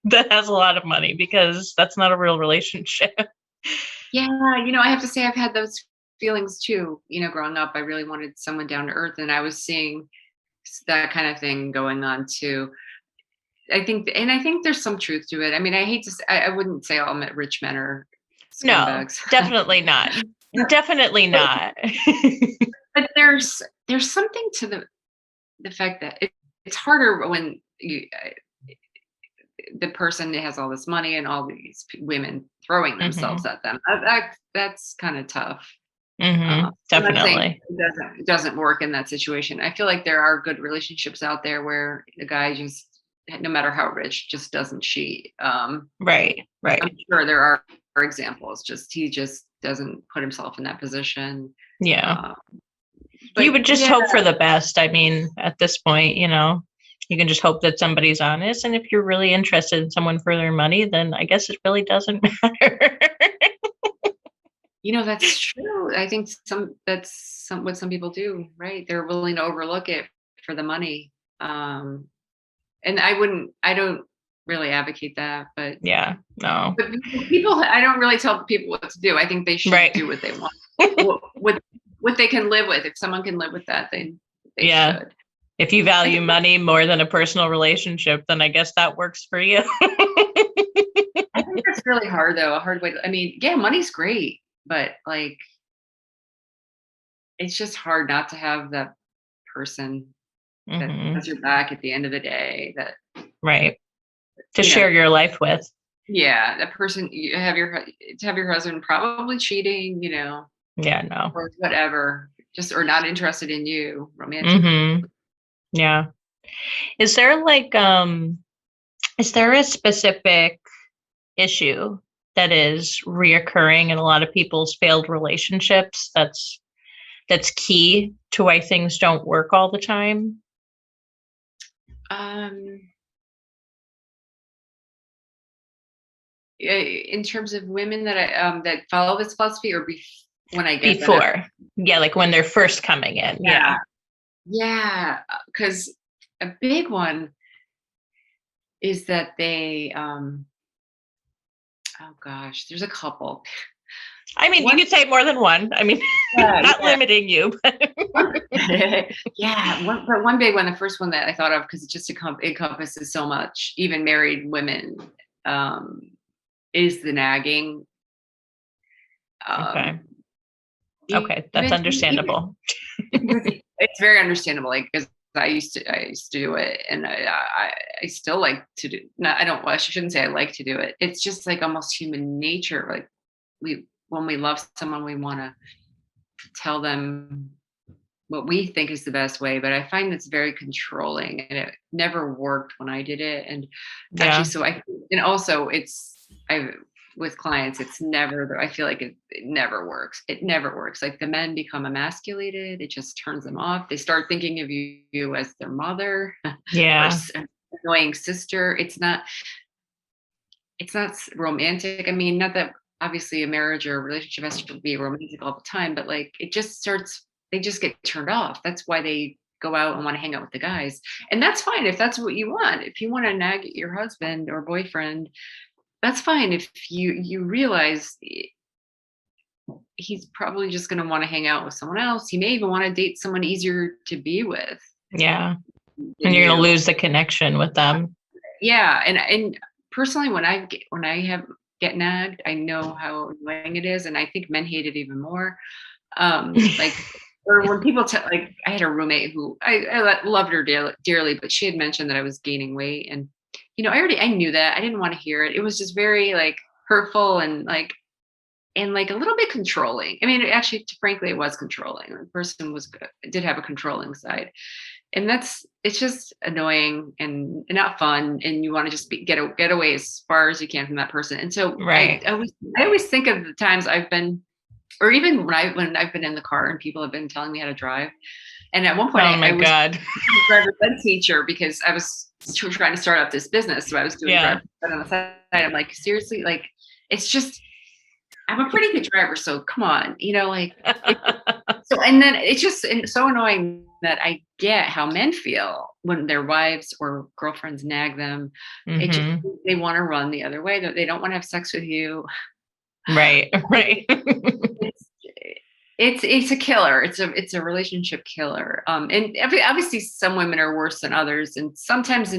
A: that has a lot of money, because that's not a real relationship.
B: I have to say I've had those feelings too. Growing up, I really wanted someone down to earth, and I was seeing that kind of thing going on too. I think there's some truth to it. I mean, I hate to say, I wouldn't say all rich men are scumbags.
A: No, definitely not. Definitely not.
B: But there's something to the fact that it's harder when the person has all this money and all these women throwing themselves at them. That's kind of tough. I'm not saying
A: Definitely.
B: it doesn't work in that situation. I feel like there are good relationships out there where the guy just, no matter how rich, just doesn't cheat.
A: Right.
B: I'm sure there are examples. He just doesn't put himself in that position.
A: Yeah.
B: But
A: You would just hope for the best. I mean, at this point, you can just hope that somebody's honest. And if you're really interested in someone for their money, then I guess it really doesn't matter.
B: That's true. I think that's what some people do, right? They're willing to overlook it for the money. And I don't really advocate that, but
A: Yeah, no.
B: but people, I don't really tell people what to do. I think they should do what they want, what they can live with. If someone can live with that, they should.
A: If you value money more than a personal relationship, then I guess that works for you.
B: I think that's really hard, though. A hard way. I mean, yeah, money's great, but like, it's just hard not to have that person that has your back at the end of the day. That
A: right. To share your life with.
B: Yeah, that person, you have your husband probably cheating,
A: Yeah, no.
B: or whatever, or not interested in you romantically.
A: Yeah. Is there a specific issue that is reoccurring in a lot of people's failed relationships that's key to why things don't work all the time?
B: In terms of women that that follow this philosophy, or when I get
A: before, like when they're first coming in,
B: yeah, because a big one is that they, oh gosh, there's a couple.
A: I mean, you could say more than one. I mean, not limiting you. But
B: yeah, one big one, the first one that I thought of, because it just encompasses so much, even married women, is the nagging.
A: Okay, that's understandable.
B: It's very understandable, like, because I used to do it, and I still like to do. I shouldn't say I like to do it. It's just like almost human nature. Like, when we love someone, we want to tell them what we think is the best way. But I find it's very controlling, and it never worked when I did it. And actually, and also with clients, it's never, I feel like it never works. It never works. Like, the men become emasculated. It just turns them off. They start thinking of you as their mother, or annoying sister. It's not romantic. I mean, not that obviously a marriage or a relationship has to be romantic all the time, but like, they just get turned off. That's why they go out and want to hang out with the guys. And that's fine if that's what you want. If you want to nag at your husband or boyfriend, that's fine. If you realize he's probably just going to want to hang out with someone else. He may even want to date someone easier to be with.
A: Yeah. And you're going to lose the connection with them.
B: Yeah. And personally, when I get nagged, I know how annoying it is. And I think men hate it even more. Like, or when people like, I had a roommate who I loved her dearly, but she had mentioned that I was gaining weight, and I knew that. I didn't want to hear it. It was just very like hurtful and like a little bit controlling. I mean, actually, frankly, it was controlling. The person did have a controlling side, and it's just annoying and not fun. And you want to just get away as far as you can from that person. And so I always think of the times I've been, or even when I've been in the car and people have been telling me how to drive. And at one point, I was a driver's ed teacher because I was trying to start up this business. So I was doing driver's ed on the side. I'm like, seriously, like, it's just, I'm a pretty good driver, so come on, like. So, and then it's just so annoying that I get how men feel when their wives or girlfriends nag them. They want to run the other way. They don't want to have sex with you.
A: Right.
B: It's a killer. It's a relationship killer. And obviously some women are worse than others, and sometimes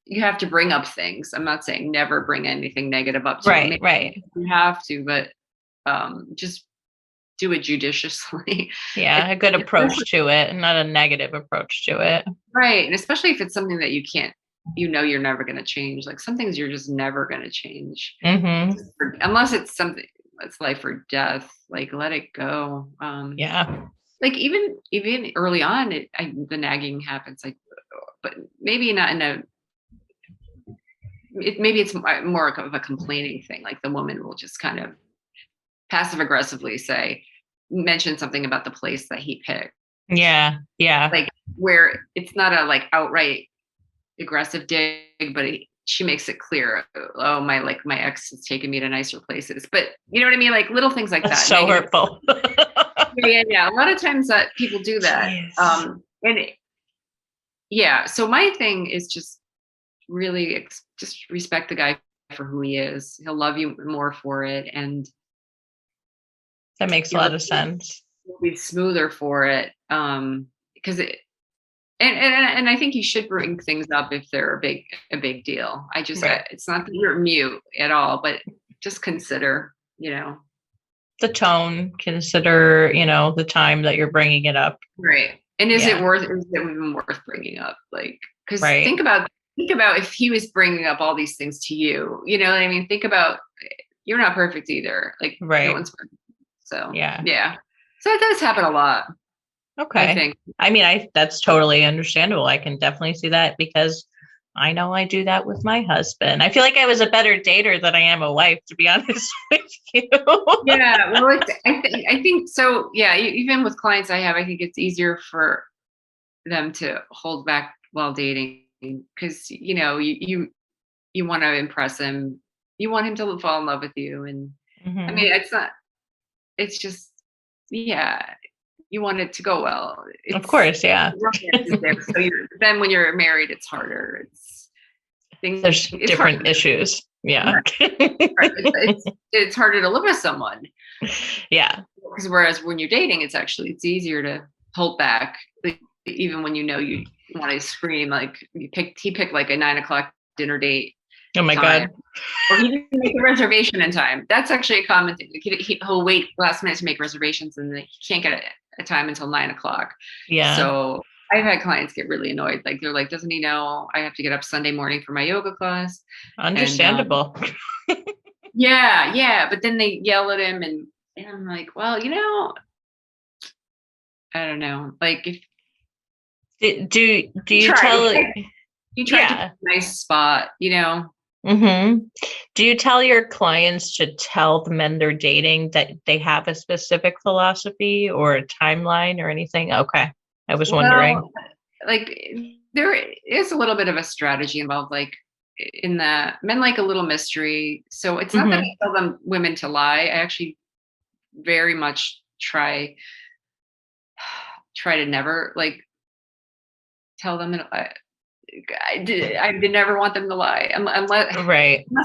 B: you have to bring up things. I'm not saying never bring anything negative up to them.
A: Right.
B: You have to, but just do it judiciously.
A: Yeah, a good approach to it, not a negative approach to it.
B: Right. And especially if it's something that you can't you're never going to change. Like some things you're just never going to change,
A: Mm-hmm.
B: unless it's something that's life or death. Like let it go.
A: Yeah.
B: Like even early on, the nagging happens. Like, but maybe not in a. Maybe it's more of a complaining thing. Like the woman will just kind of passive aggressively mention something about the place that he picked.
A: Yeah. Yeah.
B: Like where it's not a like outright aggressive dig, but she makes it clear, oh, my ex has taken me to nicer places. But you know what I mean? Like little things like
A: That's
B: that.
A: so
B: Negative.
A: hurtful.
B: Yeah. A lot of times that people do that.
A: Jeez.
B: So my thing is just really just respect the guy for who he is. He'll love you more for it. And
A: That makes a lot of sense.
B: you'll be smoother for it. Because and I think you should bring things up if they're a big deal.
A: Right.
B: It's not that you're mute at all, but just consider,
A: The tone, consider, the time that you're bringing it up.
B: right. And is it even worth bringing up? Like, because
A: Right.
B: think about if he was bringing up all these things to you, you know what I mean? Think about, you're not perfect either. Like no one's perfect. So yeah. So it does happen a lot.
A: Okay.
B: I think.
A: I mean, that's totally understandable. I can definitely see that because I know I do that with my husband. I feel like I was a better dater than I am a wife, to be honest with you.
B: Yeah. Well, I think so. Yeah. Even with clients I have, I think it's easier for them to hold back while dating because, you want to impress him. You want him to fall in love with you. And I mean, it's just, yeah. You want it to go well.
A: Of course, yeah.
B: So then when you're married, it's harder.
A: There's different issues. Yeah.
B: It's harder to live with someone.
A: Yeah.
B: Because whereas when you're dating, it's easier to hold back. Like, even when you want to scream, like he picked like a 9:00 dinner date.
A: Oh my God.
B: Or he didn't make a reservation in time. That's actually a common thing. He'll wait last minute to make reservations and he can't get a time until 9:00. Yeah. So I've had clients get really annoyed. Like they're like, doesn't he know I have to get up Sunday morning for my yoga class?
A: Understandable.
B: And, yeah. But then they yell at him and I'm like, well, I don't know. Like if
A: do you tell
B: you try to pick a nice spot,
A: Mm-hmm. Do you tell your clients to tell the men they're dating that they have a specific philosophy or a timeline or anything? Okay. I was wondering.
B: Like there is a little bit of a strategy involved, like in the men like a little mystery. So it's not that I tell women to lie. I actually very much try to never like tell them I did never want them to lie unless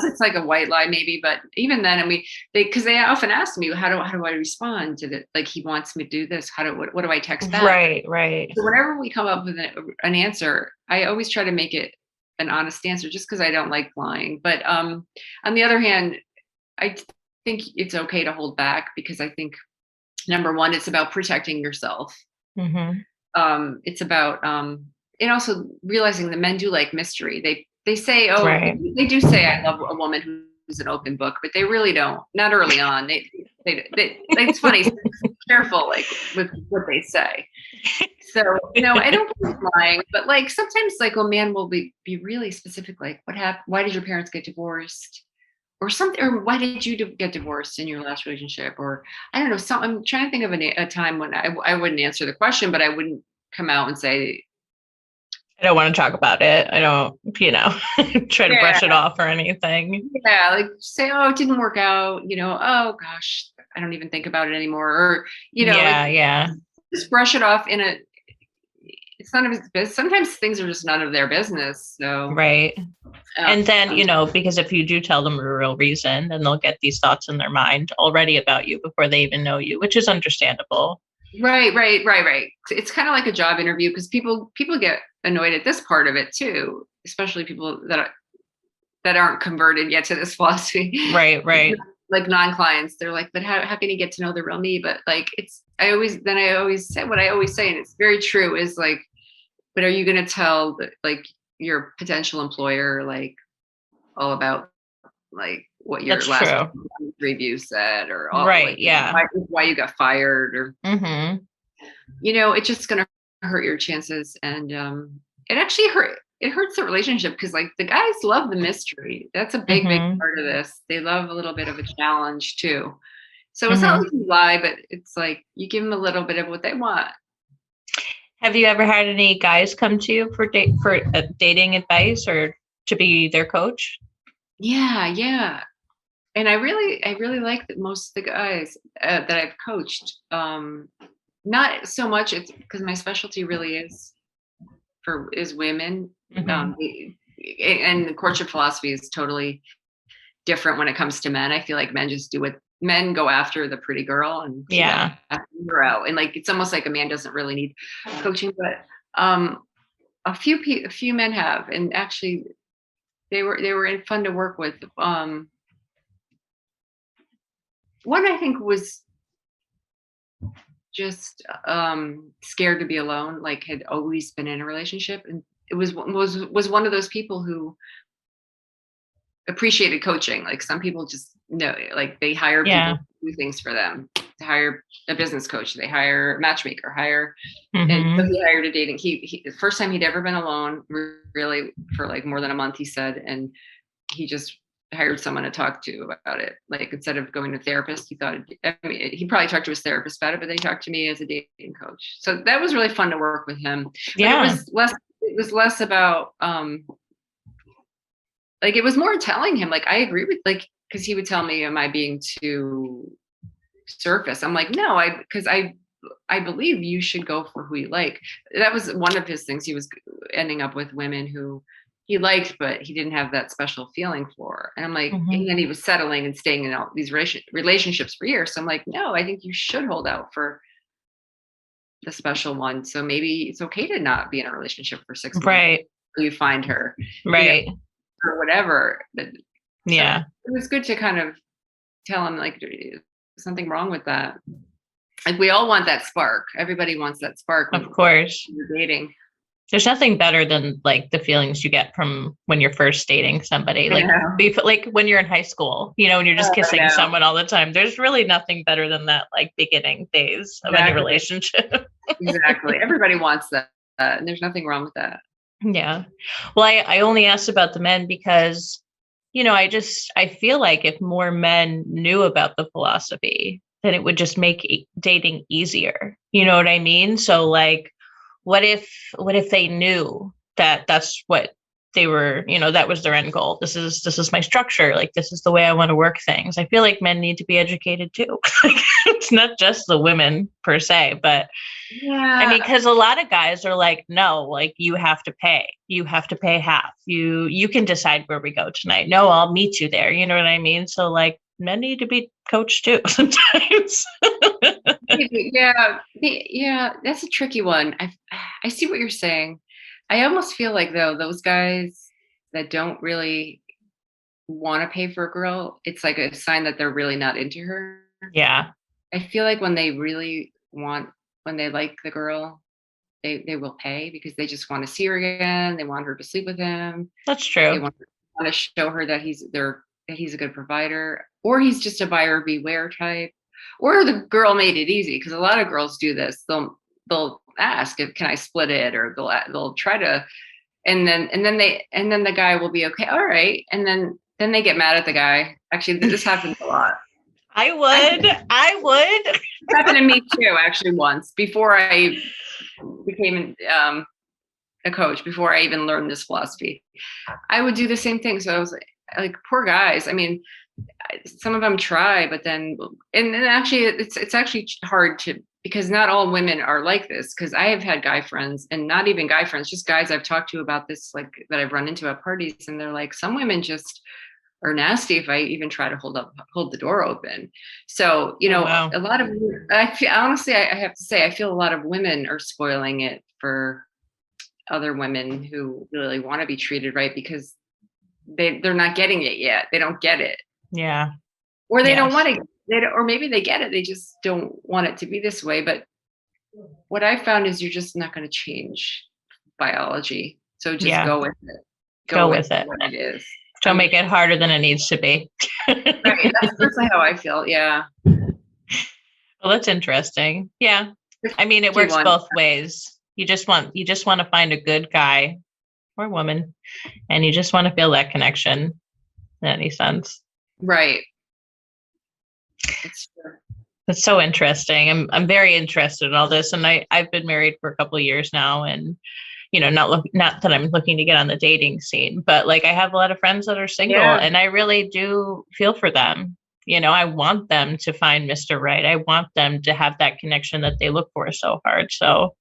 B: it's like a white lie maybe, but even then, I mean, because they often ask me, how do I respond to that? Like he wants me to do this. What do I text back?
A: Right.
B: So whenever we come up with an answer, I always try to make it an honest answer just because I don't like lying. But on the other hand, I think it's okay to hold back because I think number one, it's about protecting yourself. It's about and also realizing that men do like mystery. They say, they do say, I love a woman who's an open book, but they really don't. Not early on. They it's funny. So careful, like with what they say. So I don't believe lying, but like sometimes, like a man will be really specific, like what happened? Why did your parents get divorced? Or something, or why did you get divorced in your last relationship? Or I don't know. I'm trying to think of a time when I wouldn't answer the question, but I wouldn't come out and say,
A: I don't want to talk about it. I don't, try to brush it off or anything.
B: Yeah, like say, oh, it didn't work out. Oh gosh, I don't even think about it anymore. Or just brush it off it's none of his business. Sometimes things are just none of their business. So
A: right. And then, because if you do tell them a real reason, then they'll get these thoughts in their mind already about you before they even know you, which is understandable.
B: Right. It's kind of like a job interview because people get annoyed at this part of it too, especially people that aren't converted yet to this philosophy.
A: Right.
B: Like non-clients, they're like, but how can you get to know the real me? But like, I always say what I always say, and it's very true, is like, but are you going to tell that, like, your potential employer like all about like what your
A: That's
B: last
A: true.
B: review said, or all
A: Right.
B: like
A: Yeah.
B: why you got fired, or
A: Mm-hmm.
B: it's just gonna hurt your chances. And it actually it hurts the relationship, because like the guys love the mystery. That's a big
A: Mm-hmm.
B: part of this. They love a little bit of a challenge too. So it's not
A: Mm-hmm.
B: like you lie, but it's like you give them a little bit of what they want.
A: Have you ever had any guys come to you for dating advice or to be their coach?
B: Yeah. And I really like that most of the guys that I've coached. Not so much, it's because my specialty really is women.
A: Mm-hmm.
B: Um, and the courtship philosophy is totally different when it comes to men. I feel like men just do what men go after the pretty girl and keep
A: Yeah.
B: asking her out. And like it's almost like a man doesn't really need coaching, but a few men have, and actually they were fun to work with. One I think was just scared to be alone, like had always been in a relationship, and it was one of those people who appreciated coaching. Like some people just know, like they hire
A: Yeah.
B: people to do things for them. To hire a business coach, they hire a matchmaker, and so
A: Mm-hmm.
B: he hired a dating. He the first time he'd ever been alone, really, for like more than a month, he said, and he just hired someone to talk to about it. Like instead of going to a therapist, I mean, he probably talked to his therapist about it, but they talked to me as a dating coach. So that was really fun to work with him. But
A: Yeah.
B: it was less about like it was more telling him like I agree with, like, because he would tell me, am I being too surface? I'm like, no, because I believe you should go for who you like. That was one of his things. He was ending up with women who he liked, but he didn't have that special feeling for. And I'm like,
A: Mm-hmm.
B: and then he was settling and staying in all these relationships for years. So I'm like, no, I think you should hold out for the special one. So maybe it's okay to not be in a relationship for 6 months.
A: Right.
B: You find her,
A: Right.
B: or whatever. But so
A: Yeah.
B: it was good to kind of tell him like there's something wrong with that. Like we all want that spark. Everybody wants that spark
A: Of
B: when
A: course.
B: you're dating.
A: There's nothing better than like the feelings you get from when you're first dating somebody.
B: I
A: Like
B: know.
A: like when you're in high school, when you're just
B: I
A: kissing
B: know.
A: someone all the time. There's really nothing better than that like beginning phase of any
B: Exactly.
A: relationship.
B: Exactly. Everybody wants that. And there's nothing wrong with that.
A: Yeah. Well, I only asked about the men because, I feel like if more men knew about the philosophy, then it would just make dating easier. You know what I mean? So like, what if they knew that that's what they were, that was their end goal. This is my structure. Like, this is the way I want to work things. I feel like men need to be educated too. Like, it's not just the women per se, but I
B: Yeah.
A: mean, because a lot of guys are like, no, like you have to pay. You have to pay half. You can decide where we go tonight. No, I'll meet you there. You know what I mean? So like men need to be coached too sometimes.
B: Yeah. Yeah. That's a tricky one. I see what you're saying. I almost feel like though, those guys that don't really want to pay for a girl, it's like a sign that they're really not into her.
A: Yeah,
B: I feel like when they really when they like the girl, they will pay because they just want to see her again. They want her to sleep with him.
A: that's
B: They
A: true.
B: want to show her that he's a good provider, or he's just a buyer beware type, or the girl made it easy, because a lot of girls do this. They'll ask if can I split it, or they'll try to, and then the guy will be okay, all right, and then they get mad at the guy. Actually, this happens a lot.
A: I
B: I
A: would.
B: It happened to me too, actually, once before I became a coach, before I even learned this philosophy. I would do the same thing. So I was like, poor guys. I mean, some of them try, but then, and actually, it's actually hard to, because not all women are like this. Because I have had guy friends, and not even guy friends, just guys I've talked to about this, like that I've run into at parties, and they're like, some women just are nasty if I even try to hold the door open. So,
A: Oh, wow.
B: a lot of, I feel, honestly, I have to say, I feel a lot of women are spoiling it for other women who really want to be treated right, because they're not getting it yet. They don't get it,
A: Yeah.
B: or they don't
A: Yes.
B: want to. Or maybe they get it. They just don't want it to be this way. But what I found is you're just not going to change biology. So just
A: Yeah.
B: go with it.
A: Go
B: with
A: with it.
B: what it is.
A: Don't make it harder than it needs to be.
B: Right. That's personally how I feel. Yeah.
A: Well, that's interesting. Yeah. I mean, it works
B: 51.
A: both ways. You just want to find a good guy or woman, and you just want to feel that connection in any sense.
B: Right. It's true.
A: It's so interesting. I'm very interested in all this, and I've been married for a couple of years now, and not that I'm looking to get on the dating scene, but like I have a lot of friends that are single,
B: Yeah.
A: and I really do feel for them. I want them to find Mr. Right. I want them to have that connection that they look for so hard. So,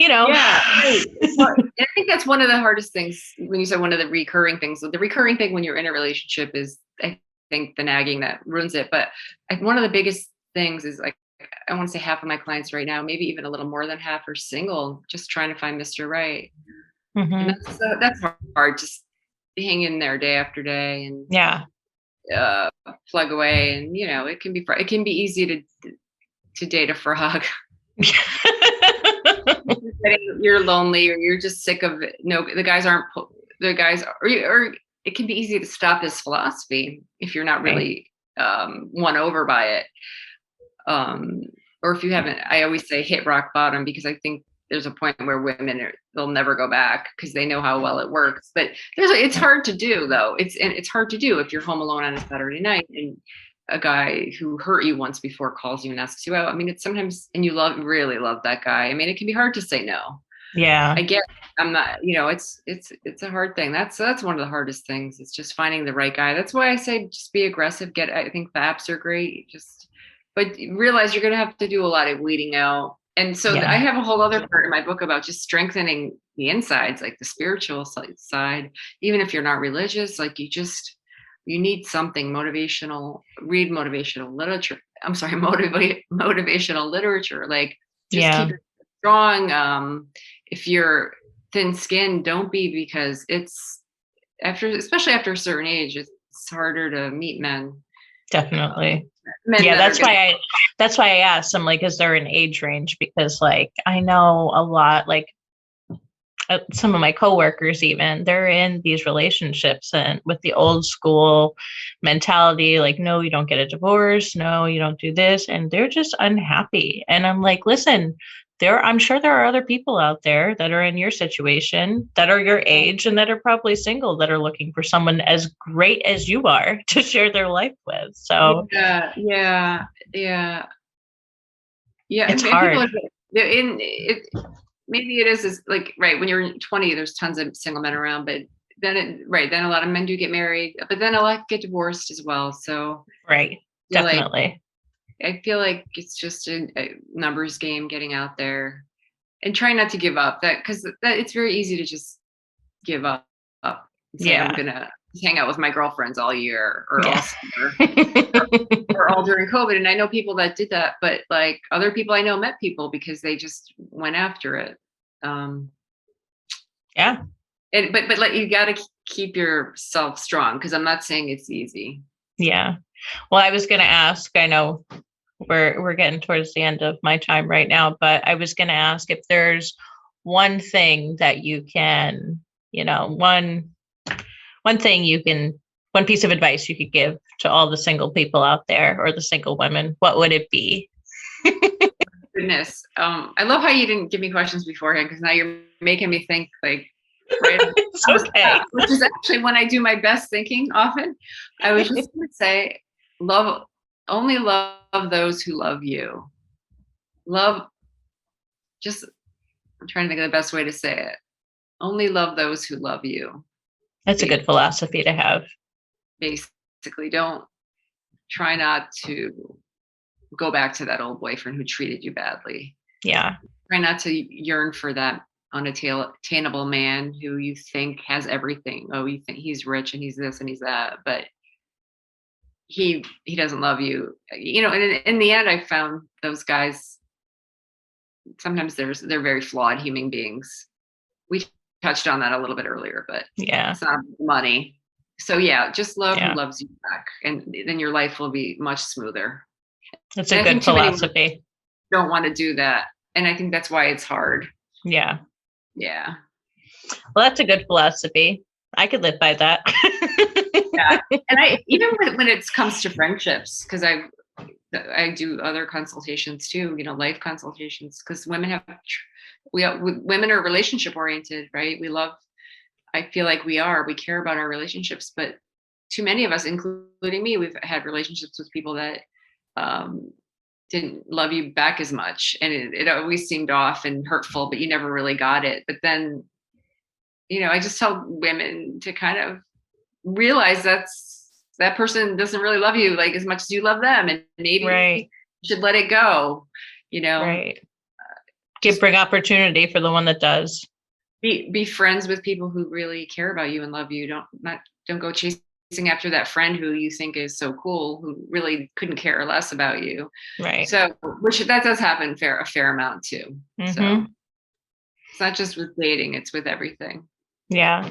B: Yeah, right. And I think that's one of the hardest things when you said one of the recurring things. The recurring thing when you're in a relationship is, I think, the nagging that ruins it. But one of the biggest things is, like, I want to say half of my clients right now, maybe even a little more than half, are single, just trying to find Mr. Right.
A: Mm-hmm.
B: And that's hard. Just hang in there day after day and plug away. And it can be easy to date a frog. You're lonely, or you're just sick of it. No, the guys aren't or it can be easy to stop this philosophy if you're not really won over by it, or if you haven't. I always say hit rock bottom, because I think there's a point where they'll never go back because they know how well it works. But it's hard to do, though. It's hard to do if you're home alone on a Saturday night and a guy who hurt you once before calls you and asks you out. I mean, it's sometimes, and you really love that guy. I mean, it can be hard to say no.
A: Yeah.
B: I get, I'm not, it's a hard thing. That's one of the hardest things. It's just finding the right guy. That's why I say just be aggressive. I think the apps are great. But realize you're going to have to do a lot of weeding out. And so I have a whole other part in my book about just strengthening the insides, like the spiritual side. Even if you're not religious, like you need something motivational. Read motivational literature. I'm sorry, motivational literature. Like, just keep it strong. If you're thin-skinned, don't be, because especially after a certain age, it's harder to meet men.
A: Definitely. That's why I asked. I'm like, is there an age range? Because, like, I know a lot, like, some of my coworkers, even, they're in these relationships and with the old school mentality, like, no, you don't get a divorce, no, you don't do this, and they're just unhappy. And I'm like, listen, I'm sure there are other people out there that are in your situation, that are your age, and that are probably single, that are looking for someone as great as you are to share their life with. So
B: yeah.
A: It's hard.
B: Maybe it is like, right, when you're 20, there's tons of single men around, but then a lot of men do get married, but then a lot get divorced as well. So
A: definitely.
B: I feel like it's just a numbers game, getting out there and trying not to give up. Because it's very easy to just give up and say, I'm gonna hang out with my girlfriends all year or all summer or all during COVID. And I know people that did that, but like other people I know met people because they just went after it. But like, you got to keep yourself strong, because I'm not saying it's easy.
A: Yeah. Well, I was going to ask, I know we're getting towards the end of my time right now, but I was going to ask if there's one thing that you can, one piece of advice you could give to all the single people out there, or the single women, what would it be?
B: Goodness. I love how you didn't give me questions beforehand, because now you're making me think, like, right.
A: It's okay.
B: Which is actually when I do my best thinking often. I was just going to say, only love those who love you. I'm trying to think of the best way to say it. Only love those who love you.
A: That's a good philosophy to have.
B: Basically, don't try not to go back to that old boyfriend who treated you badly.
A: Yeah.
B: Try not to yearn for that unattainable man who you think has everything. Oh, you think he's rich and he's this and he's that, but he doesn't love you. And in the end, I found those guys, sometimes they're very flawed human beings. We touched on that a little bit earlier, but it's not money. So just love who loves you back, and then your life will be much smoother.
A: That's a good philosophy.
B: Don't want to do that, and I think that's why it's hard.
A: Yeah. Well, that's a good philosophy. I could live by that.
B: Yeah. And I, even when it comes to friendships, because I do other consultations too, life consultations, because women are relationship oriented, right? I feel like we care about our relationships, but too many of us, including me, we've had relationships with people that didn't love you back as much. And it always seemed off and hurtful, but you never really got it. But then, I just tell women to kind of realize that person doesn't really love you like as much as you love them. And maybe
A: right.
B: you should let it go,
A: Right. Bring opportunity for the one that does.
B: Be friends with people who really care about you and love you. Don't go chasing after that friend who you think is so cool, who really couldn't care less about you.
A: Right.
B: So, which that does happen a fair amount too.
A: Mm-hmm.
B: So it's not just with dating, it's with everything.
A: Yeah.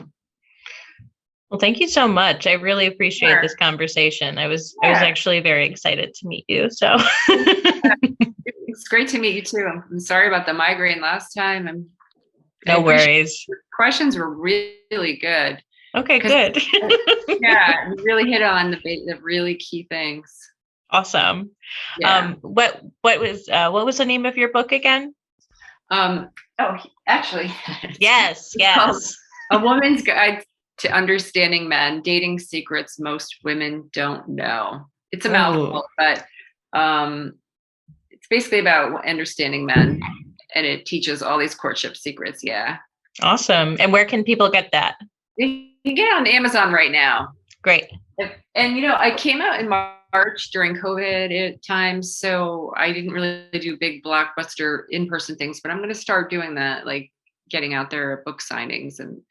A: Well, thank you so much. I really appreciate this conversation. I was actually very excited to meet you. So
B: it's great to meet you too. I'm sorry about the migraine last time.
A: No worries.
B: Questions were really good.
A: Okay, good.
B: Yeah, you really hit on the really key things.
A: Awesome. Yeah. What was the name of your book again?
B: Actually.
A: Yes.
B: A Woman's Guide to Understanding Men, Dating Secrets Most Women Don't Know. It's a mouthful, but it's basically about understanding men, and it teaches all these courtship secrets. Yeah.
A: Awesome. And where can people get that?
B: You can get it on Amazon right now.
A: Great.
B: And I came out in March during COVID times, so I didn't really do big blockbuster in-person things, but I'm going to start doing that, like getting out there at book signings, and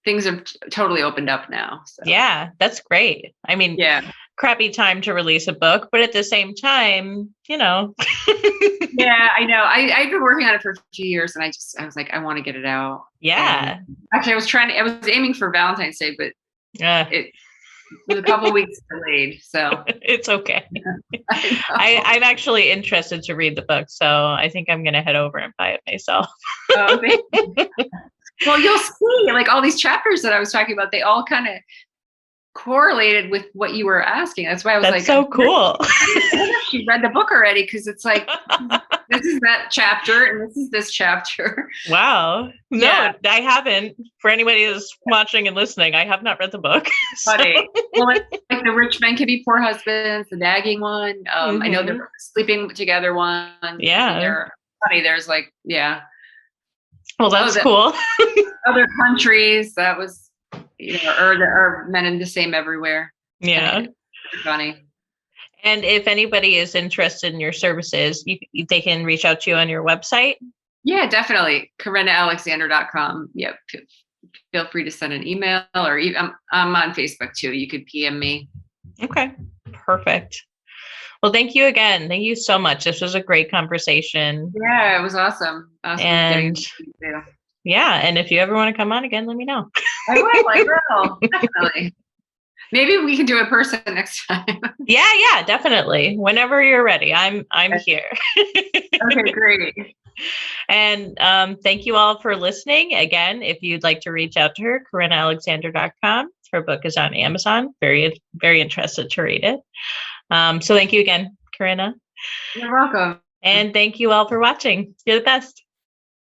B: things have totally opened up now. So.
A: Yeah, that's great. I mean, crappy time to release a book, but at the same time,
B: Yeah, I know. I've been working on it for a few years, and I was like, I want to get it out.
A: Yeah.
B: And actually, I was aiming for Valentine's Day, but it was a couple weeks delayed. So
A: it's okay. I'm actually interested to read the book, so I think I'm going to head over and buy it myself.
B: Oh, well, you'll see, like all these chapters that I was talking about, they all kind of correlated with what you were asking. That's why I was
A: That's so cool.
B: I don't know if she read the book already, because it's like this is that chapter and this is this chapter.
A: Wow. No, I haven't. For anybody who's watching and listening, I have not read the book.
B: Funny. Well, like the rich men can be poor husbands, the nagging one. I know the sleeping together one.
A: Yeah.
B: They're funny. There's like,
A: Well, that's cool.
B: Other countries, that was, or men in the same everywhere.
A: Yeah.
B: Funny.
A: And if anybody is interested in your services, they can reach out to you on your website.
B: Yeah, definitely. KarennaAlexander.com. Yep. Feel free to send an email, or I'm on Facebook too. You could PM me. Okay.
A: Perfect. Well, thank you again. Thank you so much. This was a great conversation.
B: Yeah, it was awesome.
A: And and if you ever want to come on again, let me know.
B: I will. Definitely. Maybe we can do it in person next time.
A: Yeah, definitely. Whenever you're ready, I'm here.
B: Okay, great.
A: And thank you all for listening. Again, if you'd like to reach out to her, KarennaAlexander.com. Her book is on Amazon. Very, very interested to read it. So thank you again, Karenna.
B: You're welcome.
A: And thank you all for watching. You're the best.